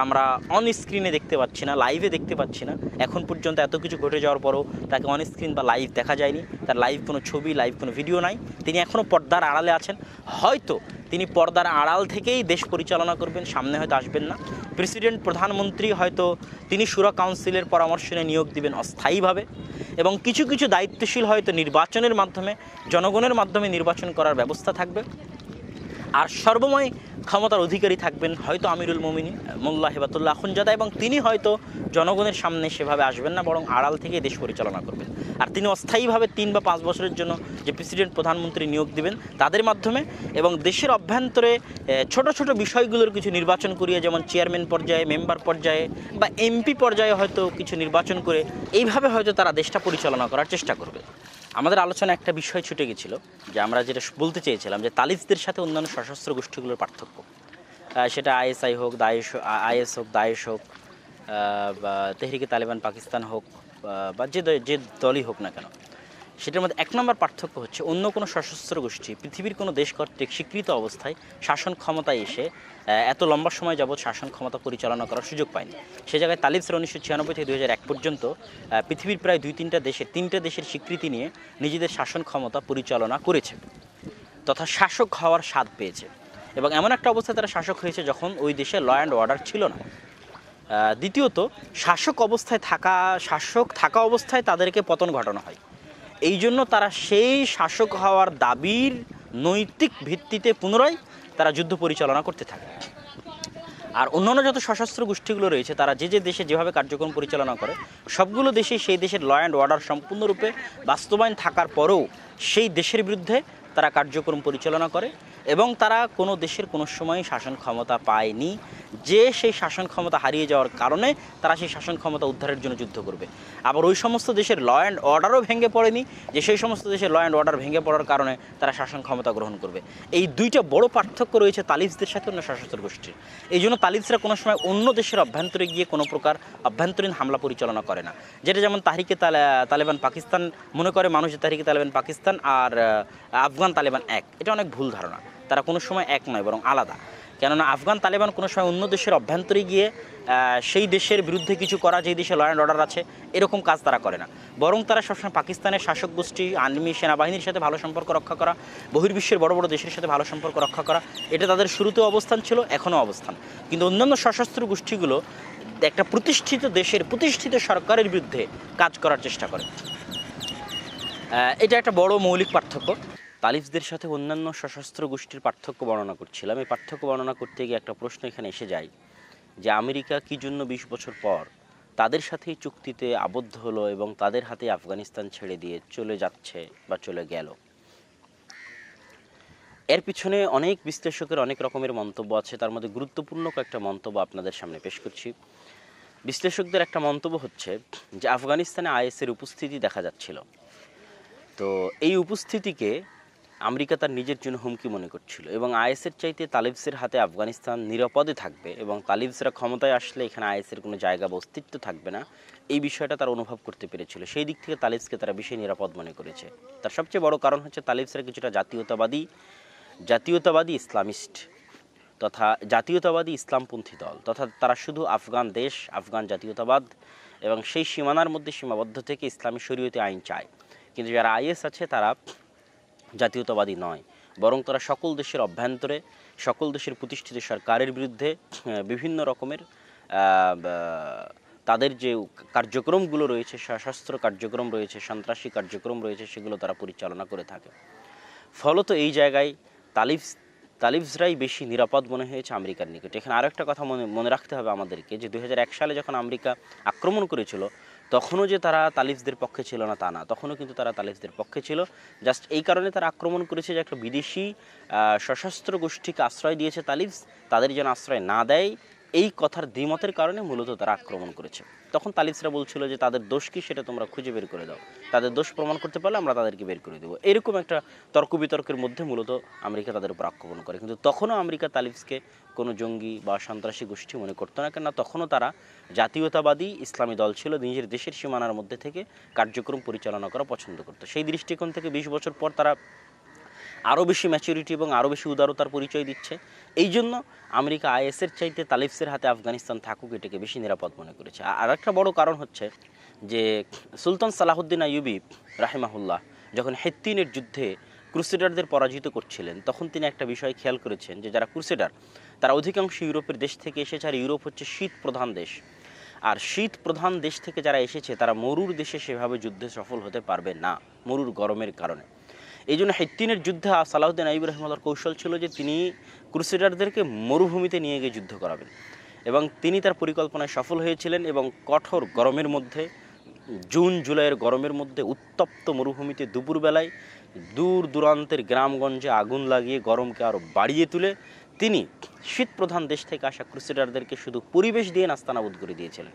আমরা অন স্ক্রিনে দেখতে পাচ্ছি না, লাইভে দেখতে পাচ্ছি না। এখন পর্যন্ত এত কিছু ঘটে যাওয়ার পরও তাকে অন স্ক্রিন বা লাইভ দেখা যায়নি, তার লাইভ কোনো ছবি, লাইভ কোনো ভিডিও নাই। তিনি এখনও পর্দার আড়ালে আছেন। হয়তো তিনি পর্দার আড়াল থেকেই দেশ পরিচালনা করবেন, সামনে হয়তো আসবেন না। প্রেসিডেন্ট, প্রধানমন্ত্রী হয়তো তিনি শুরা কাউন্সিলের পরামর্শ নিয়ে নিয়োগ দিবেন অস্থায়ীভাবে, এবং কিছু কিছু দায়িত্বশীল হয়তো নির্বাচনের মাধ্যমে, জনগণের মাধ্যমে নির্বাচন করার ব্যবস্থা থাকবে। আর সর্বময় ক্ষমতার অধিকারী থাকবেন হয়তো আমিরুল মোমিনিন মোল্লা হেবাতুল্লাহ আখুনজাদা, এবং তিনি হয়তো জনগণের সামনে সেভাবে আসবেন না, বরং আড়াল থেকে দেশ পরিচালনা করবেন। আর তিনি অস্থায়ীভাবে 3 বা 5 বছরের জন্য যে প্রেসিডেন্ট, প্রধানমন্ত্রী নিয়োগ দিবেন তাদের মাধ্যমে, এবং দেশের অভ্যন্তরে ছোট ছোট বিষয়গুলোর কিছু নির্বাচন করিয়ে, যেমন চেয়ারম্যান পর্যায়ে, মেম্বার পর্যায়ে বা এমপি পর্যায়ে হয়তো কিছু নির্বাচন করে এইভাবে হয়তো তারা দেশটা পরিচালনা করার চেষ্টা করবে। আমাদের আলোচনা একটা বিষয় ছুটে গেছিলো, যে আমরা যেটা বলতে চেয়েছিলাম যে তালিবদের সাথে অন্যান্য সশস্ত্র গোষ্ঠীগুলোর পার্থক্য, সেটা আইএসআই হোক, আইএস হোক, দায়েশ হোক, বা তেহরিকে তালেবান পাকিস্তান হোক, বা যে দলই হোক না কেন, সেটার মধ্যে 1 নম্বর পার্থক্য হচ্ছে অন্য কোনো সশস্ত্র গোষ্ঠী পৃথিবীর কোনো দেশ কর্তৃক স্বীকৃত অবস্থায় শাসন ক্ষমতায় এসে এত লম্বা সময় যাবৎ শাসন ক্ষমতা পরিচালনা করার সুযোগ পায়নি। সেই জায়গায় তালিবরা 1996 থেকে 2001 পর্যন্ত পৃথিবীর প্রায় 3-3 দেশের স্বীকৃতি নিয়ে নিজেদের শাসন ক্ষমতা পরিচালনা করেছে, তথা শাসক হওয়ার স্বাদ পেয়েছে। এবং এমন একটা অবস্থায় তারা শাসক হয়েছে যখন ওই দেশে ল অ্যান্ড অর্ডার ছিল না। দ্বিতীয়ত, শাসক থাকা অবস্থায় তাদেরকে পতন ঘটানো হয়। এই জন্য তারা সেই শাসক হওয়ার দাবির নৈতিক ভিত্তিতে পুনরায় তারা যুদ্ধ পরিচালনা করতে থাকে। আর অন্যান্য যত সশস্ত্র গোষ্ঠীগুলো রয়েছে, তারা যে দেশে যেভাবে কার্যক্রম পরিচালনা করে, সবগুলো দেশেই সেই দেশের ল অ্যান্ড অর্ডার সম্পূর্ণরূপে বাস্তবায়ন থাকার পরেও সেই দেশের বিরুদ্ধে তারা কার্যক্রম পরিচালনা করে, এবং তারা কোনো দেশের কোনো সময় শাসন ক্ষমতা পায়নি যে সেই শাসন ক্ষমতা হারিয়ে যাওয়ার কারণে তারা সেই শাসন ক্ষমতা উদ্ধারের জন্য যুদ্ধ করবে। আবার ওই সমস্ত দেশের ল অ্যান্ড অর্ডারও ভেঙে পড়েনি যে সেই সমস্ত দেশের ল অ্যান্ড অর্ডার ভেঙে পড়ার কারণে তারা শাসন ক্ষমতা গ্রহণ করবে। এই দুইটা বড় পার্থক্য রয়েছে তালিবদের সাথে অন্য সশস্ত্র গোষ্ঠীর। এই জন্য তালিবরা কোনো সময় অন্য দেশের অভ্যন্তরে গিয়ে কোনো প্রকার অভ্যন্তরীণ হামলা পরিচালনা করে না, যেটা যেমন তাহরিকে তালেবান পাকিস্তান মনে করে মানুষ, যে তাহরিকে তালেবান পাকিস্তান আর আফগান তালেবান এক, এটা অনেক ভুল ধারণা। তারা কোনো সময় এক নয়, বরং আলাদা। কেননা আফগান তালেবান কোনো সময় অন্য দেশের অভ্যন্তরে গিয়ে সেই দেশের বিরুদ্ধে কিছু করা, যেই দেশে ল অ্যান্ড অর্ডার আছে, এরকম কাজ তারা করে না। বরং তারা সবসময় পাকিস্তানের শাসক গোষ্ঠী, আর্মি, সেনাবাহিনীর সাথে ভালো সম্পর্ক রক্ষা করা, বহির্বিশ্বের বড় বড় দেশের সাথে ভালো সম্পর্ক রক্ষা করা, এটা তাদের শুরুতেও অবস্থান ছিল, এখনও অবস্থান। কিন্তু অন্যান্য সশস্ত্র গোষ্ঠীগুলো একটা প্রতিষ্ঠিত দেশের, প্রতিষ্ঠিত সরকারের বিরুদ্ধে কাজ করার চেষ্টা করে। এটা একটা বড় মৌলিক পার্থক্য। তালিবদের সাথে অন্যান্য সশস্ত্র গোষ্ঠীর পার্থক্য বর্ণনা করছিলাম। এই পার্থক্য বর্ণনা করতে গিয়ে একটা প্রশ্ন এখানে এসে যায়, যে আমেরিকা কী জন্য 20 বছর পর তাদের সাথেই চুক্তিতে আবদ্ধ হলো এবং তাদের হাতে আফগানিস্তান ছেড়ে দিয়ে চলে যাচ্ছে বা চলে গেল। এর পিছনে অনেক বিশ্লেষকের অনেক রকমের মন্তব্য আছে। তার মধ্যে গুরুত্বপূর্ণ কয়েকটা মন্তব্য আপনাদের সামনে পেশ করছি। বিশ্লেষকদের একটা মন্তব্য হচ্ছে যে আফগানিস্তানে আইএসের উপস্থিতি দেখা যাচ্ছিল। তো এই উপস্থিতিকে আমেরিকা তার নিজের জন্য হুমকি মনে করছিল এবং আইএসের চাইতে তালিবানের হাতে আফগানিস্তান নিরাপদে থাকবে এবং তালিবানরা ক্ষমতায় আসলে এখানে আইএসের কোনো জায়গা বা অস্তিত্ব থাকবে না, এই বিষয়টা তারা অনুভব করতে পেরেছিল। সেই দিক থেকে তালিবানকে তারা বেশি নিরাপদ মনে করেছে। তার সবচেয়ে বড় কারণ হচ্ছে তালিবানরা কিছুটা জাতীয়তাবাদী ইসলামিস্ট তথা জাতীয়তাবাদী ইসলামপন্থী দল, তথা তারা শুধু আফগান দেশ, আফগান জাতীয়তাবাদ এবং সেই সীমানার মধ্যে সীমাবদ্ধ থেকে ইসলামী শরীয়তে আইন চায়। কিন্তু যারা আইএস আছে তারা জাতীয়তাবাদী নয়, বরং তারা সকল দেশের অভ্যন্তরে সকল দেশের প্রতিষ্ঠিত সরকারের বিরুদ্ধে বিভিন্ন রকমের তাদের যে কার্যক্রমগুলো রয়েছে, সশস্ত্র কার্যক্রম রয়েছে, সন্ত্রাসী কার্যক্রম রয়েছে, সেগুলো তারা পরিচালনা করে থাকে। ফলত এই জায়গায় তালিবানরাই বেশি নিরাপদ মনে হয়েছে আমেরিকার নিকটে। এখানে আরও একটা কথা মনে রাখতে হবে আমাদেরকে, যে 2001 সালে যখন আমেরিকা আক্রমণ করেছিল তখনও যে তারা তালিবানদের পক্ষে ছিল না তা না, তখনও কিন্তু তারা তালিবানদের পক্ষে ছিল। জাস্ট এই কারণে তারা আক্রমণ করেছে যে একটা বিদেশি সশস্ত্র গোষ্ঠীকে আশ্রয় দিয়েছে তালিবান, তাদের যেন আশ্রয় না দেয়, এই কথার দ্বিমতের কারণে মূলত তারা আক্রমণ করেছে। তখন তালিবানরা বলছিল যে তাদের দোষ কি সেটা তোমরা খুঁজে বের করে দাও, তাদের দোষ প্রমাণ করতে পারলে আমরা তাদেরকে বের করে দেবো। এরকম একটা তর্ক বিতর্কের মধ্যে মূলত আমেরিকা তাদের উপর আক্রমণ করে। কিন্তু তখনও আমেরিকা তালিবানকে কোনো জঙ্গি বা সন্ত্রাসী গোষ্ঠী মনে করতো না, কেননা তখনও তারা জাতীয়তাবাদী ইসলামী দল ছিল, নিজের দেশের সীমানার মধ্যে থেকে কার্যক্রম পরিচালনা করা পছন্দ করতো। সেই দৃষ্টিকোণ থেকে 20 বছর পর তারা আরও বেশি ম্যাচুরিটি এবং আরও বেশি উদারতার পরিচয় দিচ্ছে। এই জন্য আমেরিকা আইএসের চাইতে তালিবানের হাতে আফগানিস্তান থাকুক এটাকে বেশি নিরাপদ মনে করেছে। আর একটা বড় কারণ হচ্ছে যে সুলতান সালাহুদ্দিন আইয়ুবী রাহিমাহুল্লাহ যখন হেত্তিনের যুদ্ধে ক্রুসেডারদের পরাজিত করছিলেন, তখন তিনি একটা বিষয় খেয়াল করেছেন যে যারা ক্রুসেডার তারা অধিকাংশ ইউরোপের দেশ থেকে এসেছে, আর ইউরোপ হচ্ছে শীত প্রধান দেশ। আর শীত প্রধান দেশ থেকে যারা এসেছে তারা মরুর দেশে সেভাবে যুদ্ধে সফল হতে পারবে না, মরুর গরমের কারণে। এই জন্য হেত্তিনের যুদ্ধে সালাহুদ্দিন আইয়ুবী রাহিমাহুল্লাহর কৌশল ছিল যে তিনি ক্রুসেডারদেরকে মরুভূমিতে নিয়ে গিয়ে যুদ্ধ করাবেন, এবং তিনি তার পরিকল্পনায় সফল হয়েছিলেন। এবং কঠোর গরমের মধ্যে, জুন জুলাইয়ের গরমের মধ্যে উত্তপ্ত মরুভূমিতে দুপুরবেলায় দূর দূরান্তের গ্রামগঞ্জে আগুন লাগিয়ে গরমকে আরও বাড়িয়ে তুলে তিনি শীত প্রধান দেশ থেকে আসা ক্রুসেডারদেরকে শুধু পরিবেশ দিয়ে নাস্তানাবুদ করে দিয়েছিলেন।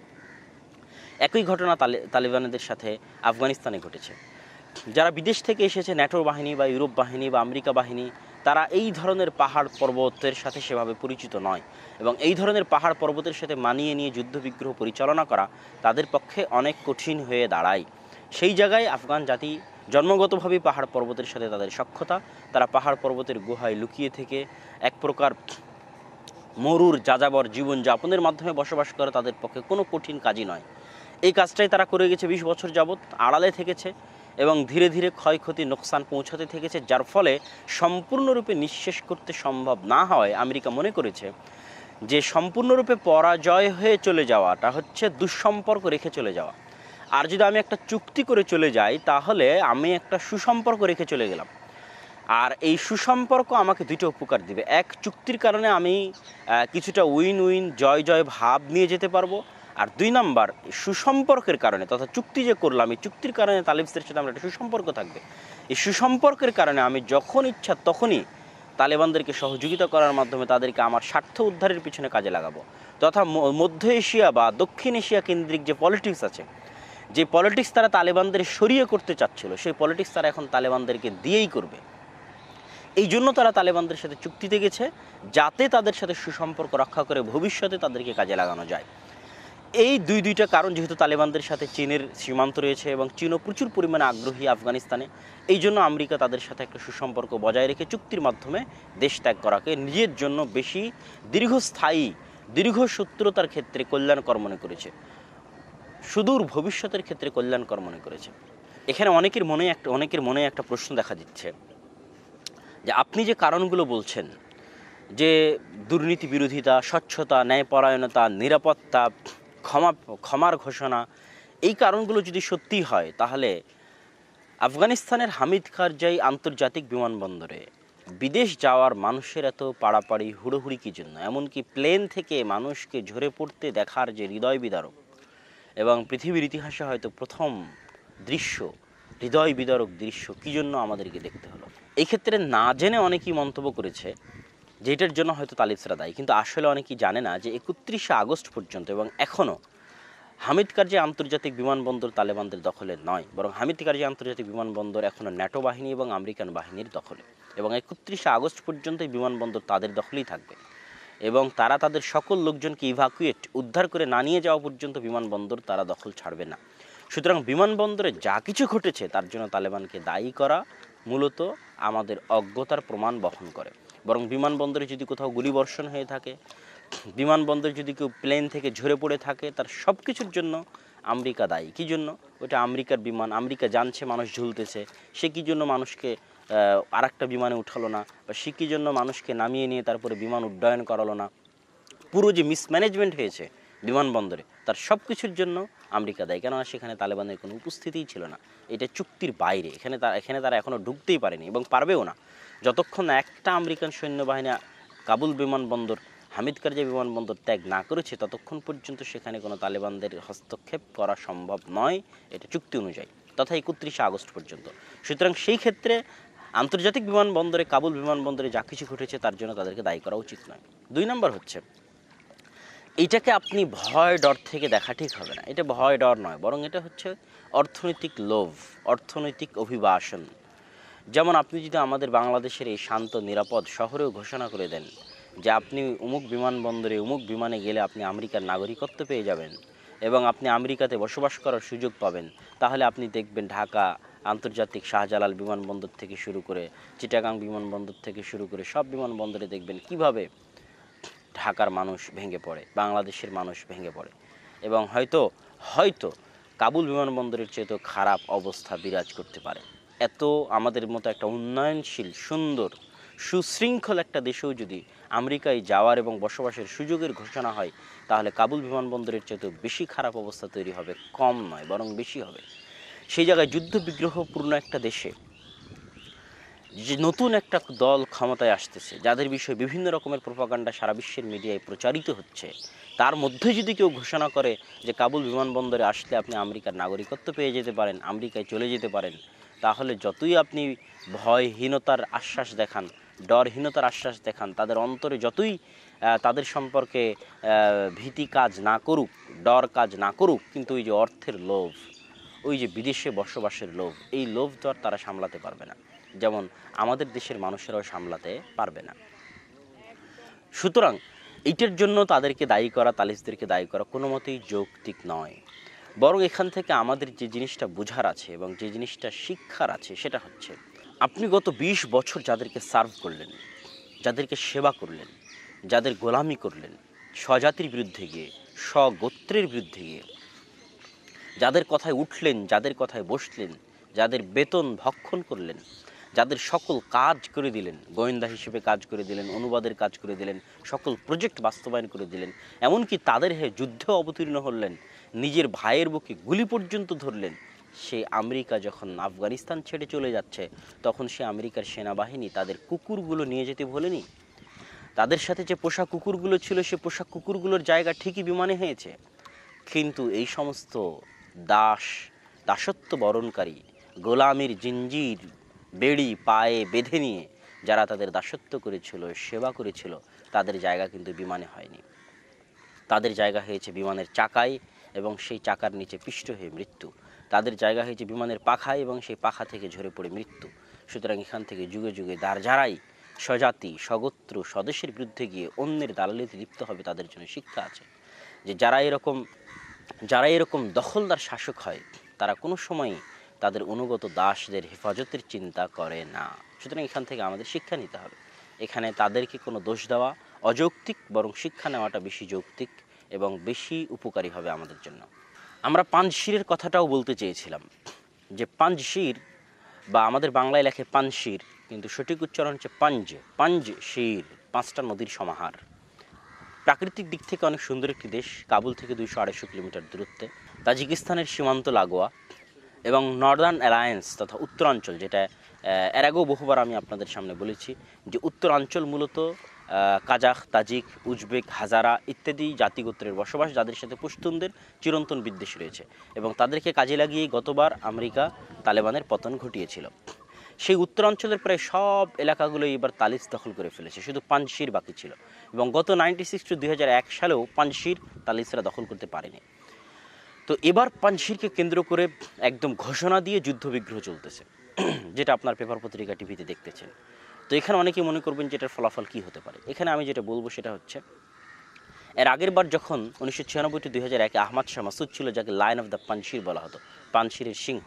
একই ঘটনা তালিবানদের সাথে আফগানিস্তানে ঘটেছে। যারা বিদেশ থেকে এসেছে, ন্যাটো বাহিনী বা ইউরোপ বাহিনী বা আমেরিকা বাহিনী, তারা এই ধরনের পাহাড় পর্বতের সাথে সেভাবে পরিচিত নয়, এবং এই ধরনের পাহাড় পর্বতের সাথে মানিয়ে নিয়ে যুদ্ধবিগ্রহ পরিচালনা করা তাদের পক্ষে অনেক কঠিন হয়ে দাঁড়ায়। সেই জায়গায় আফগান জাতি জন্মগতভাবেই পাহাড় পর্বতের সাথে তাদের সখ্যতা, তারা পাহাড় পর্বতের গুহায় লুকিয়ে থেকে এক প্রকার মরুর যাযাবর জীবনযাপনের মাধ্যমে বসবাস করা তাদের পক্ষে কোনো কঠিন কাজই নয়। এই কাজটাই তারা করে গেছে 20 বছর যাবৎ, আড়ালে থেকেছে এবং ধীরে ধীরে ক্ষয়ক্ষতি নোকসান পৌঁছাতে থেকেছে, যার ফলে সম্পূর্ণরূপে নিঃশেষ করতে সম্ভব না হয় আমেরিকা মনে করেছে যে সম্পূর্ণরূপে পরাজয় হয়ে চলে যাওয়াটা হচ্ছে দুঃসম্পর্ক রেখে চলে যাওয়া। আর যদি আমি একটা চুক্তি করে চলে যাই তাহলে আমি একটা সুসম্পর্ক রেখে চলে গেলাম, আর এই সুসম্পর্ক আমাকে দুটো উপকার দিবে। এক, চুক্তির কারণে আমি কিছুটা উইন উইন জয় জয় ভাব নিয়ে যেতে পারবো, আর 2 নাম্বার সুসম্পর্কের কারণে, তথা চুক্তি যে করলাম এই চুক্তির কারণে তালিবানদের সাথে আমার একটা সুসম্পর্ক থাকবে। এই সুসম্পর্কের কারণে আমি যখন ইচ্ছা তখনই তালেবানদেরকে সহযোগিতা করার মাধ্যমে তাদেরকে আমার স্বার্থ উদ্ধারের পিছনে কাজে লাগাবো। তথা মধ্য এশিয়া বা দক্ষিণ এশিয়া কেন্দ্রিক যে পলিটিক্স আছে, যে পলিটিক্স তারা তালেবানদের সরিয়ে করতে চাচ্ছিল, সেই পলিটিক্স তারা এখন তালেবানদেরকে দিয়েই করবে। এই জন্য তারা তালেবানদের সাথে চুক্তিতে গেছে, যাতে তাদের সাথে সুসম্পর্ক রক্ষা করে ভবিষ্যতে তাদেরকে কাজে লাগানো যায়। এই দুইটা কারণ, যেহেতু তালেবানদের সাথে চীনের সীমান্ত রয়েছে এবং চীনও প্রচুর পরিমাণে আগ্রহী আফগানিস্তানে, এই জন্য আমেরিকা তাদের সাথে একটা সুসম্পর্ক বজায় রেখে চুক্তির মাধ্যমে দেশ ত্যাগ করাকে নিজের জন্য বেশি দীর্ঘস্থায়ী, দীর্ঘসূত্রতার ক্ষেত্রে কল্যাণকর মনে করেছে, সুদূর ভবিষ্যতের ক্ষেত্রে কল্যাণকর মনে করেছে। এখানে অনেকের মনে একটা প্রশ্ন দেখা দিচ্ছে যে আপনি যে কারণগুলো বলছেন, যে দুর্নীতি বিরোধিতা, স্বচ্ছতা, ন্যায়পরায়ণতা, নিরাপত্তা, ক্ষমার ঘোষণা, এই কারণগুলো যদি সত্যি হয় তাহলে আফগানিস্তানের হামিদ কারজাই আন্তর্জাতিক বিমানবন্দরে বিদেশ যাওয়ার মানুষের এত পাড়াপাড়ি হুড়োহুড়ি কী জন্য? এমনকি প্লেন থেকে মানুষকে ঝরে পড়তে দেখার যে হৃদয় বিদারক এবং পৃথিবীর ইতিহাসে হয়তো প্রথম দৃশ্য, হৃদয় বিদারক দৃশ্য, কী জন্য আমাদেরকে দেখতে হলো? এই ক্ষেত্রে না জেনে অনেকেই মন্তব্য করেছে যেটার জন্য হয়তো তালিবানরা দায়ী, কিন্তু আসলে অনেকেই জানে না যে 31শে আগস্ট পর্যন্ত এবং এখনও হামিদ কারজাই আন্তর্জাতিক বিমানবন্দর তালেবানদের দখলে নয়, বরং হামিদ কারজাই আন্তর্জাতিক বিমানবন্দর এখনও ন্যাটো বাহিনী এবং আমেরিকান বাহিনীর দখলে। এবং 31শে আগস্ট পর্যন্ত এই বিমানবন্দর তাদের দখলেই থাকবে এবং তারা তাদের সকল লোকজনকে উদ্ধার করে না নিয়ে যাওয়া পর্যন্ত বিমানবন্দর তারা দখল ছাড়বে না। সুতরাং বিমানবন্দরে যা কিছু ঘটেছে তার জন্য তালেবানকে দায়ী করা মূলত আমাদের অজ্ঞতার প্রমাণ বহন করে। বরং বিমানবন্দরে যদি কোথাও গুলিবর্ষণ হয়ে থাকে, বিমানবন্দরে যদি কেউ প্লেন থেকে ঝরে পড়ে থাকে, তার সব কিছুর জন্য আমেরিকা দায়ী। কী জন্য? ওটা আমেরিকার বিমান, আমেরিকা জানছে মানুষ ঝুলতেছে, সে কী জন্য মানুষকে আর একটা বিমানে উঠালো না, বা সে কী জন্য মানুষকে নামিয়ে নিয়ে তারপরে বিমান উড্ডয়ন করালো না। পুরো যে মিসম্যানেজমেন্ট হয়েছে বিমানবন্দরে, তার সব কিছুর জন্য আমেরিকা দায়ী। কেননা সেখানে তালেবানের কোনো উপস্থিতিই ছিল না, এটা চুক্তির বাইরে। এখানে তারা এখনও ঢুকতেই পারেনি এবং পারবেও না যতক্ষণ না একটা আমেরিকান সৈন্যবাহিনী কাবুল বিমানবন্দর, হামিদ কারজাই বিমানবন্দর ত্যাগ না করেছে, ততক্ষণ পর্যন্ত সেখানে কোনো তালেবানদের হস্তক্ষেপ করা সম্ভব নয়, এটা চুক্তি অনুযায়ী, তথা 31শে আগস্ট পর্যন্ত। সুতরাং সেই ক্ষেত্রে আন্তর্জাতিক বিমানবন্দরে, কাবুল বিমানবন্দরে যা কিছু ঘটেছে তার জন্য তাদেরকে দায়ী করা উচিত নয়। 2 নম্বর হচ্ছে, এইটাকে আপনি ভয় ডর থেকে দেখা ঠিক হবে না। এটা ভয় ডর নয়, বরং এটা হচ্ছে অর্থনৈতিক লোভ, অর্থনৈতিক অভিবাসন। যেমন আপনি যদি আমাদের বাংলাদেশের এই শান্ত নিরাপদ শহরেও ঘোষণা করে দেন যে আপনি অমুক বিমানবন্দরে অমুক বিমানে গেলে আপনি আমেরিকার নাগরিকত্ব পেয়ে যাবেন এবং আপনি আমেরিকাতে বসবাস করার সুযোগ পাবেন, তাহলে আপনি দেখবেন ঢাকা আন্তর্জাতিক শাহজালাল বিমানবন্দর থেকে শুরু করে চিটাগাং বিমানবন্দর থেকে শুরু করে সব বিমানবন্দরে দেখবেন কিভাবে ঢাকার মানুষ ভেঙে পড়ে, বাংলাদেশের মানুষ ভেঙে পড়ে এবং হয়তো কাবুল বিমানবন্দরের চেয়ে তো খারাপ অবস্থা বিরাজ করতে পারে। এত আমাদের মতো একটা উন্নয়নশীল, সুন্দর, সুশৃঙ্খল একটা দেশেও যদি আমেরিকায় যাওয়ার এবং বসবাসের সুযোগের ঘোষণা হয়, তাহলে কাবুল বিমানবন্দরের চেয়ে তো বেশি খারাপ অবস্থা তৈরি হবে, কম নয় বরং বেশি হবে। সেই জায়গায় যুদ্ধ বিগ্রহপূর্ণ একটা দেশে যে নতুন একটা দল ক্ষমতায় আসতেছে, যাদের বিষয়ে বিভিন্ন রকমের প্রোপাগান্ডা সারা বিশ্বের মিডিয়ায় প্রচারিত হচ্ছে, তার মধ্যে যদি কেউ ঘোষণা করে যে কাবুল বিমানবন্দরে আসলে আপনি আমেরিকার নাগরিকত্ব পেয়ে যেতে পারেন, আমেরিকায় চলে যেতে পারেন, তাহলে যতই আপনি ভয়হীনতার আশ্বাস দেখান, ডরহীনতার আশ্বাস দেখান, তাদের অন্তরে যতই তাদের সম্পর্কে ভীতি কাজ না করুক, ডর কাজ না করুক, কিন্তু ওই যে অর্থের লোভ, ওই যে বিদেশে বসবাসের লোভ, এই লোভ তো আর তারা সামলাতে পারবে না, যেমন আমাদের দেশের মানুষেরাও সামলাতে পারবে না। সুতরাং এইটার জন্য তাদেরকে দায়ী করা, তালিবানদেরকে দায়ী করা কোনো মতেই যৌক্তিক নয়। বরং এখান থেকে আমাদের যে জিনিসটা বোঝার আছে এবং যে জিনিসটা শিক্ষার আছে, সেটা হচ্ছে আপনি গত 20 বছর যাদেরকে সার্ভ করলেন, যাদেরকে সেবা করলেন, যাদের গোলামি করলেন, স্বজাতির বিরুদ্ধে গিয়ে, স্বগোত্রের বিরুদ্ধে গিয়ে, যাদের কথায় উঠলেন, যাদের কথায় বসলেন, যাদের বেতন ভক্ষণ করলেন, যাদের সকল কাজ করে দিলেন, গোয়েন্দা হিসেবে কাজ করে দিলেন, অনুবাদের কাজ করে দিলেন, সকল প্রজেক্ট বাস্তবায়ন করে দিলেন, এমনকি তাদের হয়ে যুদ্ধে অবতীর্ণ হলেন, নিজের ভাইয়ের বুকে গুলি পর্যন্ত ধরলেন, সে আমেরিকা যখন আফগানিস্তান ছেড়ে চলে যাচ্ছে, তখন সে আমেরিকার সেনাবাহিনী তাদের কুকুরগুলো নিয়ে যেতে ভোলেনি। তাদের সাথে যে পোষা কুকুরগুলো ছিল, সে পোষা কুকুরগুলোর জায়গা ঠিকই বিমানে হয়েছে। কিন্তু এই সমস্ত দাসত্ব বরণকারী, গোলামির জিঞ্জির বেড়ি পায়ে বেঁধে নিয়ে যারা তাদের দাসত্ব করেছিল, সেবা করেছিল, তাদের জায়গা কিন্তু বিমানে হয়নি, তাদের জায়গা হয়েছে বিমানের চাকায় এবং সেই চাকার নিচে পিষ্ট হয়ে মৃত্যু। তাদের জায়গা হয়েছে বিমানের পাখায় এবং সেই পাখা থেকে ঝরে পড়ে মৃত্যু। সুতরাং এখান থেকে যুগে যুগে যারাই স্বজাতি, স্বগোত্র, স্বদেশের বিরুদ্ধে গিয়ে অন্যের দালালিতে লিপ্ত হবে, তাদের জন্য শিক্ষা আছে যে যারা এরকম দখলদার শাসক হয়, তারা কোনো সময়ই তাদের অনুগত দাসদের হেফাজতের চিন্তা করে না। সুতরাং এখান থেকে আমাদের শিক্ষা নিতে হবে। এখানে তাদেরকে কোনো দোষ দেওয়া অযৌক্তিক, বরং শিক্ষা নেওয়াটা বেশি যৌক্তিক এবং বেশি উপকারী হবে আমাদের জন্য। আমরা পাঞ্জশিরের কথাটাও বলতে চেয়েছিলাম, যে পাঞ্জশির বা আমাদের বাংলায় লেখে পানশির, কিন্তু সঠিক উচ্চারণ হচ্ছে পাঞ্জশির, 5টা নদীর সমাহার। প্রাকৃতিক দিক থেকে অনেক সুন্দর একটি দেশ, কাবুল থেকে 200-250 কিলোমিটার দূরত্বে, তাজিকিস্তানের সীমান্ত লাগোয়া এবং নর্দার্ন অ্যালায়েন্স তথা উত্তরাঞ্চল, যেটা এর আগেও বহুবার আমি আপনাদের সামনে বলেছি যে উত্তরাঞ্চল মূলত কাজাখ, তাজিক, উজবেক, হাজারা ইত্যাদি জাতিগোত্রের বসবাস, যাদের সাথে পশতুনদের চিরন্তন বিদ্বেষ রয়েছে এবং তাদেরকে কাজে লাগিয়েই গতবার আমেরিকা তালেবানের পতন ঘটিয়েছিল। সেই উত্তরাঞ্চলের প্রায় সব এলাকাগুলো এবার তালিবান দখল করে ফেলেছে, শুধু পাঞ্জশির বাকি ছিল এবং গত 1996-2001 সালেও পাঞ্জশির তালিবানরা দখল করতে পারেনি। তো এবার পাঞ্জশিরকে কেন্দ্র করে একদম ঘোষণা দিয়ে যুদ্ধবিগ্রহ চলতেছে, যেটা আপনার পেপার পত্রিকা টিভিতে দেখতেছেন। তো এখানে অনেকেই মনে করবেন যে এটার ফলাফল কী হতে পারে। এখানে আমি যেটা বলবো সেটা হচ্ছে, এর আগের বার যখন 1996-2001 আহমদ শাহ মাসুদ ছিল, যাকে লায়ন অফ দ্য পানশির বলা হতো, পানশিরের সিংহ,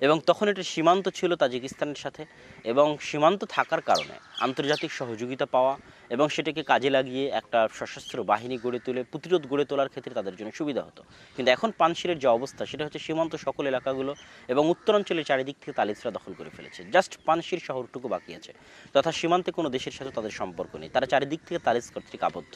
এবং তখন এটা সীমান্ত ছিল তাজিকিস্তানের সাথে, এবং সীমান্ত থাকার কারণে আন্তর্জাতিক সহযোগিতা পাওয়া এবং সেটাকে কাজে লাগিয়ে একটা সশস্ত্র বাহিনী গড়ে তুলে প্রতিরোধ গড়ে তোলার ক্ষেত্রে তাদের জন্য সুবিধা হতো। কিন্তু এখন পানশিরের যে অবস্থা সেটা হচ্ছে সীমান্ত সকল এলাকাগুলো এবং উত্তরাঞ্চলের চারিদিক থেকে তালিসরা দখল করে ফেলেছে, জাস্ট পানশির শহরটুকু বাকি আছে, তথা সীমান্তে কোনো দেশের সাথে তাদের সম্পর্ক নেই, তারা চারিদিক থেকে তালিস কর্তৃক আবদ্ধ,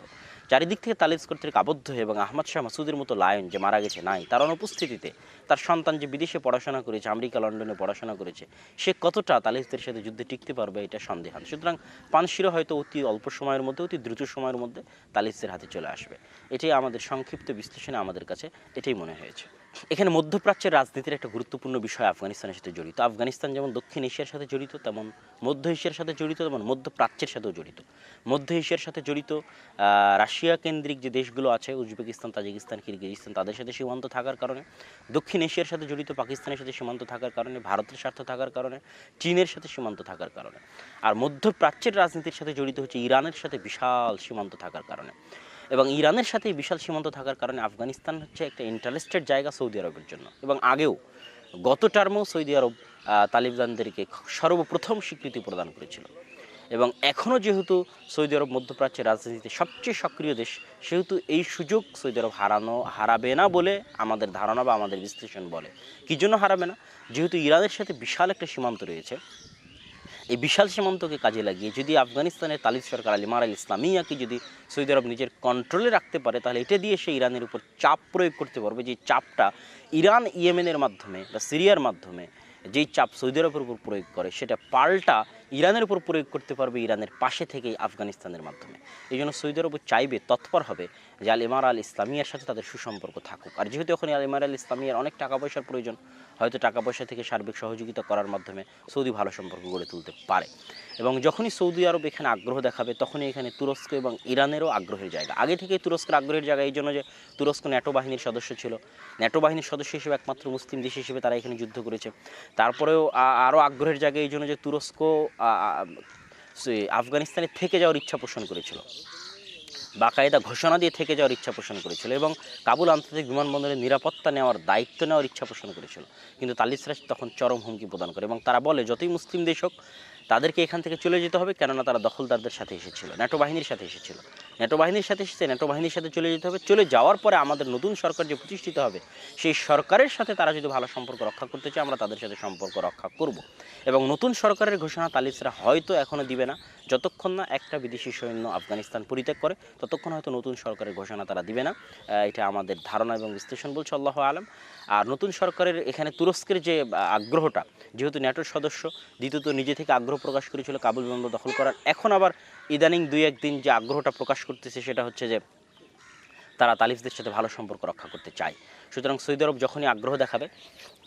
চারিদিক থেকে তালিস কর্তৃক আবদ্ধ হয়ে, এবং আহমদ শাহ মাসুদের মতো লায়ন যে মারা গেছে নাই, তার অনুপস্থিতিতে তার সন্তান যে বিদেশে পড়াশোনা করেছে, আমেরিকা লন্ডনে পড়াশোনা করেছে, সে কতটা তালিসদের সাথে যুদ্ধে টিকতে পারবে এটা সন্দেহান। সুতরাং পানশিরও হয়তো অতি অল্প সময়ের মধ্যে, অতি দ্রুত সময়ের মধ্যে তালিসদের হাতে চলে আসবে। এটাই আমাদের সংক্ষিপ্ত বিশ্লেষণে আমাদের কাছে এটাই মনে হয়েছে। এখানে মধ্যপ্রাচ্যের রাজনীতির একটা গুরুত্বপূর্ণ বিষয় আফগানিস্তানের সাথে জড়িত। আফগানিস্তান যেমন দক্ষিণ এশিয়ার সাথে জড়িত, তেমন মধ্য এশিয়ার সাথে জড়িত, তেমন মধ্যপ্রাচ্যের সাথেও জড়িত। মধ্য এশিয়ার সাথে জড়িত রাশিয়া কেন্দ্রিক যে দেশগুলো আছে, উজবেকিস্তান, তাজিকিস্তান, কিরগিজস্তান, তাদের সাথে সীমান্ত থাকার কারণে, দক্ষিণ এশিয়ার সাথে জড়িত পাকিস্তানের সাথে সীমান্ত থাকার কারণে, ভারতের স্বার্থ থাকার কারণে, চীনের সাথে সীমান্ত থাকার কারণে, আর মধ্যপ্রাচ্যের রাজনীতির সাথে জড়িত হচ্ছে ইরানের সাথে বিশাল সীমান্ত থাকার কারণে। এবং ইরানের সাথে বিশাল সীমান্ত থাকার কারণে আফগানিস্তান হচ্ছে একটা ইন্টারেস্টেড জায়গা সৌদি আরবের জন্য। এবং আগেও গত টার্মেও সৌদি আরব তালিবানদেরকে সর্বপ্রথম স্বীকৃতি প্রদান করেছিল। এবং এখনও যেহেতু সৌদি আরব মধ্যপ্রাচ্যের রাজনীতিতে সবচেয়ে সক্রিয় দেশ, সেহেতু এই সুযোগ সৌদি আরব হারাবে না বলে আমাদের ধারণা বা আমাদের বিশ্লেষণ বলে। কী জন্য হারাবে না? যেহেতু ইরানের সাথে বিশাল একটা সীমান্ত রয়েছে, এই বিশাল সীমান্তকে কাজে লাগিয়ে যদি আফগানিস্তানের তালিব সরকার আলিমার আল ইসলামিয়াকে যদি সৌদি আরব নিজের কন্ট্রোলে রাখতে পারে, তাহলে এটা দিয়ে সে ইরানের উপর চাপ প্রয়োগ করতে পারবে, যে চাপটা ইরান ইয়েমেনের মাধ্যমে বা সিরিয়ার মাধ্যমে যেই চাপ সৌদি আরবের উপর প্রয়োগ করে, সেটা পাল্টা ইরানের উপর প্রয়োগ করতে পারবে ইরানের পাশে থেকেই আফগানিস্তানের মাধ্যমে। এই জন্য সৌদি আরব চাইবে, তৎপর হবে যে আল ইমার আল ইসলামিয়ার সাথে তাদের সুসম্পর্ক থাকুক। আর যেহেতু এখন আল ইমার আল ইসলামিয়ার অনেক টাকা পয়সার প্রয়োজন, হয়তো টাকা পয়সা থেকে সার্বিক সহযোগিতা করার মাধ্যমে সৌদি ভালো সম্পর্ক গড়ে তুলতে পারে। এবং যখনই সৌদি আরব এখানে আগ্রহ দেখাবে, তখনই এখানে তুরস্ক এবং ইরানেরও আগ্রহের জায়গা। আগে থেকেই তুরস্কের আগ্রহের জায়গা এই জন্য যে তুরস্ক ন্যাটো বাহিনীর সদস্য ছিল, ন্যাটো বাহিনীর সদস্য হিসেবে একমাত্র মুসলিম দেশ হিসেবে তারা এখানে যুদ্ধ করেছে। তারপরেও আরও আগ্রহের জায়গা এই জন্য যে তুরস্ক আফগানিস্তানে থেকে যাওয়ার ইচ্ছা পোষণ করেছিল, বাকায়দা ঘোষণা দিয়ে থেকে যাওয়ার ইচ্ছা পোষণ করেছিল, এবং কাবুল আন্তর্জাতিক বিমানবন্দরের নিরাপত্তা নেওয়ার দায়িত্ব নেওয়ার ইচ্ছা পোষণ করেছিল। কিন্তু তালিসরা তখন চরম হুমকি প্রদান করে, এবং তারা বলে যতই মুসলিম দেশ হোক তাদেরকে এখান থেকে চলে যেতে হবে, কেননা তারা দখলদারদের সাথে এসেছিল, ন্যাটো বাহিনীর সাথে এসেছিল, ন্যাটো বাহিনীর সাথে এসেছে, ন্যাটো বাহিনীর সাথে চলে যেতে হবে। চলে যাওয়ার পরে আমাদের নতুন সরকার যে প্রতিষ্ঠিত হবে, সেই সরকারের সাথে তারা যদি ভালো সম্পর্ক রক্ষা করতে চায়, আমরা তাদের সাথে সম্পর্ক রক্ষা করব। এবং নতুন সরকারের ঘোষণা তালিসরা হয়তো এখনও দিবে না, যতক্ষণ না একটা বিদেশি সৈন্য আফগানিস্তান পরিত্যাগ করে, ততক্ষণ হয়তো নতুন সরকারের ঘোষণা তারা দিবে না। এটা আমাদের ধারণা এবং বিশ্লেষণ বলছে, আল্লাহ আলম। আর নতুন সরকারের এখানে তুরস্কের যে আগ্রহটা, যেহেতু ন্যাটোর সদস্য, দ্বিতীয়ত নিজে থেকে আগ্রহ প্রকাশ করেছিল কাবুল বন্দর দখল করার, এখন আবার ইদানিং 2-1 দিন যে আগ্রহটা প্রকাশ করতেছে, সেটা হচ্ছে যে তারা তালিবদের সাথে ভালো সম্পর্ক রক্ষা করতে চায়। সুতরাং সৌদি আরব যখনই আগ্রহ দেখাবে,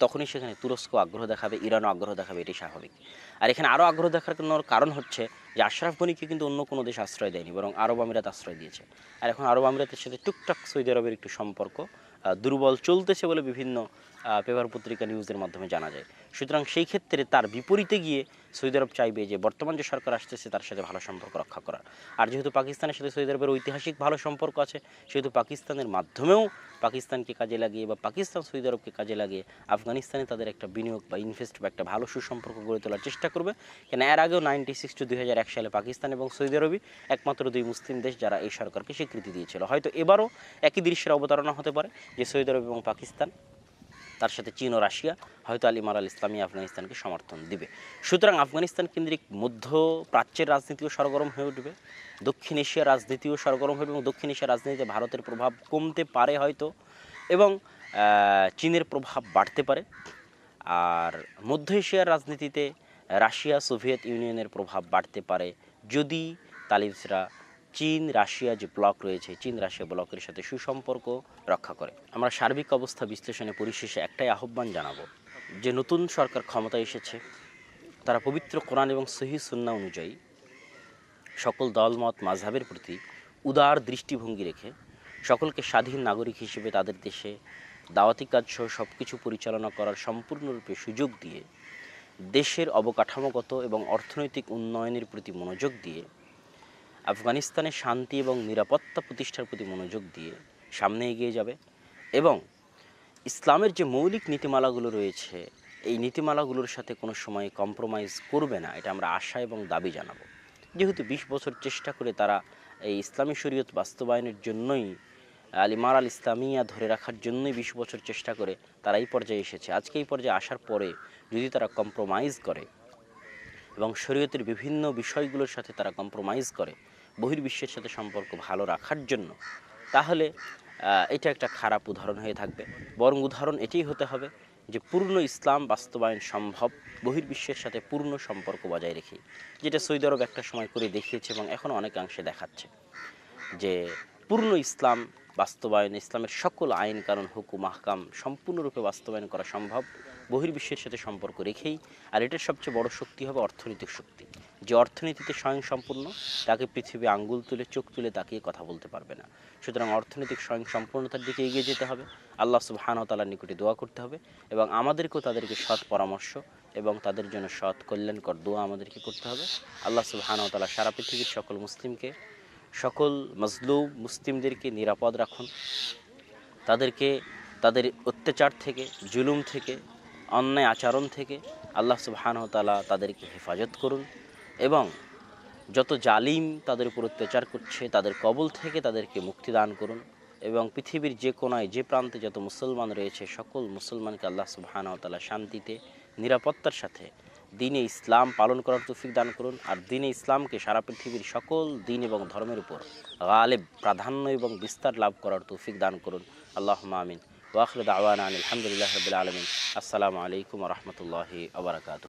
তখনই সেখানে তুরস্ক আগ্রহ দেখাবে, ইরানও আগ্রহ দেখাবে, এটি স্বাভাবিক। আর এখানে আরও আগ্রহ দেখানোর কারণ হচ্ছে যে আশরাফ গনিকে কিন্তু অন্য কোনো দেশ আশ্রয় দেয়নি, বরং আরব আমিরাত আশ্রয় দিয়েছে। আর এখন আরব আমিরাতের সাথে টুকটাক সৌদি আরবের একটু সম্পর্ক দুর্বল চলতেছে বলে বিভিন্ন পেপার পত্রিকা নিউজের মাধ্যমে জানা যায়। সুতরাং সেই ক্ষেত্রে তার বিপরীতে গিয়ে সৌদি আরব চাইবে যে বর্তমান যে সরকার আসতেছে তার সাথে ভালো সম্পর্ক রক্ষা করার। আর যেহেতু পাকিস্তানের সাথে সৌদি আরবের ঐতিহাসিক ভালো সম্পর্ক আছে, সেহেতু পাকিস্তানের মাধ্যমেও পাকিস্তানকে কাজে লাগিয়ে বা পাকিস্তান সৌদি আরবকে কাজে লাগিয়ে আফগানিস্তানে তাদের একটা বিনিয়োগ বা ইনভেস্ট বা একটা ভালো সুসম্পর্ক গড়ে তোলার চেষ্টা করবে। কেন এর আগেও 1996-2001 সালে পাকিস্তান এবং সৌদি আরবই একমাত্র 2 মুসলিম দেশ যারা এই সরকারকে স্বীকৃতি দিয়েছিল। হয়তো এবারও একই দৃশ্যের অবতারণা হতে পারে যে সৌদি আরব এবং পাকিস্তান, তার সাথে চীন ও রাশিয়া হয়তো আল ইমার আল ইসলামিয়া আফগানিস্তানকে সমর্থন দিবে। সুতরাং আফগানিস্তান কেন্দ্রিক মধ্যপ্রাচ্যের রাজনীতিও সরগরম হয়ে উঠবে, দক্ষিণ এশিয়ার রাজনীতিও সরগরম হবে, এবং দক্ষিণ এশিয়ার রাজনীতিতে ভারতের প্রভাব কমতে পারে হয়তো, এবং চীনের প্রভাব বাড়তে পারে। আর মধ্য এশিয়ার রাজনীতিতে রাশিয়া, সোভিয়েত ইউনিয়নের প্রভাব বাড়তে পারে যদি তালিবরা চীন রাশিয়া যে ব্লক রয়েছে, চীন রাশিয়া ব্লকের সাথে সুসম্পর্ক রক্ষা করে। আমরা সার্বিক অবস্থা বিশ্লেষণে পরিশেষে একটাই আহ্বান জানাবো যে নতুন সরকার ক্ষমতায় এসেছে, তারা পবিত্র কোরআন এবং সহিহ সুন্নাহ অনুযায়ী সকল দলমত মাযহাবের প্রতি উদার দৃষ্টিভঙ্গি রেখে সকলকে স্বাধীন নাগরিক হিসেবে তাদের দেশে দাওয়াতি কাজ সহ সব কিছু পরিচালনা করার সম্পূর্ণরূপে সুযোগ দিয়ে দেশের অবকাঠামোগত এবং অর্থনৈতিক উন্নয়নের প্রতি মনোযোগ দিয়ে, আফগানিস্তানে শান্তি এবং নিরাপত্তা প্রতিষ্ঠার প্রতি মনোযোগ দিয়ে সামনে এগিয়ে যাবে এবং ইসলামের যে মৌলিক নীতিমালাগুলো রয়েছে এই নীতিমালাগুলোর সাথে কোনো সময় কম্প্রোমাইজ করবে না, এটা আমরা আশা এবং দাবি জানাবো। যেহেতু 20 বছর চেষ্টা করে তারা এই ইসলামী শরীয়ত বাস্তবায়নের জন্যই, আলিমার আল ইসলামিয়া ধরে রাখার জন্যই 20 বছর চেষ্টা করে তারা এই পর্যায়ে এসেছে। আজকে এই পর্যায়ে আসার পরে যদি তারা কম্প্রোমাইজ করে এবং শরীয়তের বিভিন্ন বিষয়গুলোর সাথে তারা কম্প্রোমাইজ করে বহির্বিশ্বের সাথে সম্পর্ক ভালো রাখার জন্য, তাহলে এটা একটা খারাপ উদাহরণ হয়ে থাকবে। বরং উদাহরণ এটাই হতে হবে যে পূর্ণ ইসলাম বাস্তবায়ন সম্ভব বহির্বিশ্বের সাথে পূর্ণ সম্পর্ক বজায় রেখে, যেটা সৌদি আরব একটা সময় করে দেখিয়েছে এবং এখনও অনেকাংশে দেখাচ্ছে যে পূর্ণ ইসলাম বাস্তবায়ন, ইসলামের সকল আইন কানুন হুকুম আহকাম সম্পূর্ণরূপে বাস্তবায়ন করা সম্ভব বহির্বিশ্বের সাথে সম্পর্ক রেখেই। আর এটার সবচেয়ে বড় শক্তি হবে অর্থনৈতিক শক্তি। যে অর্থনীতিতে স্বয়ংসম্পূর্ণ তাকে পৃথিবী আঙ্গুল তুলে চোখ তুলে তাকিয়ে কথা বলতে পারবে না। সুতরাং অর্থনৈতিক স্বয়ংসম্পূর্ণতার দিকে এগিয়ে যেতে হবে, আল্লাহ সুবহানাহু ওয়া তাআলার নিকটে দোয়া করতে হবে এবং আমাদেরকেও তাদেরকে সৎ পরামর্শ এবং তাদের জন্য সৎ কল্যাণকর দোয়া আমাদেরকে করতে হবে। আল্লাহ সুবহানাহু ওয়া তাআলা সারা পৃথিবীর সকল মুসলিমকে, সকল মজলুম মুসলিমদেরকে নিরাপদ রাখুন, তাদেরকে তাদের অত্যাচার থেকে, জুলুম থেকে, অন্যায় আচরণ থেকে আল্লাহ সুবহানাহু ওয়া তাআলা তাদেরকে হেফাজত করুন এবং যত জালিম তাদের উপর অত্যাচার করছে তাদের কবল থেকে তাদেরকে মুক্তি দান করুন এবং পৃথিবীর যে কোনায় যে প্রান্তে যত মুসলমান রয়েছে সকল মুসলমানকে আল্লাহ সুবহানাহু ওয়া তাআলা শান্তিতে, নিরাপত্তার সাথে দ্বীনে ইসলাম পালন করার তৌফিক দান করুন। আর দ্বীনে ইসলামকে সারা পৃথিবীর সকল দ্বীন এবং ধর্মের উপর গালেব, প্রাধান্য এবং বিস্তার লাভ করার তৌফিক দান করুন। আল্লাহুম্মা আমিন। ওয়া আখিরু দাওয়ানা আনিল হামদুলিল্লাহি রাব্বিল আলামিন। আসসালামু আলাইকুম ওয়া রাহমাতুল্লাহি ওয়া বারাকাতুহু।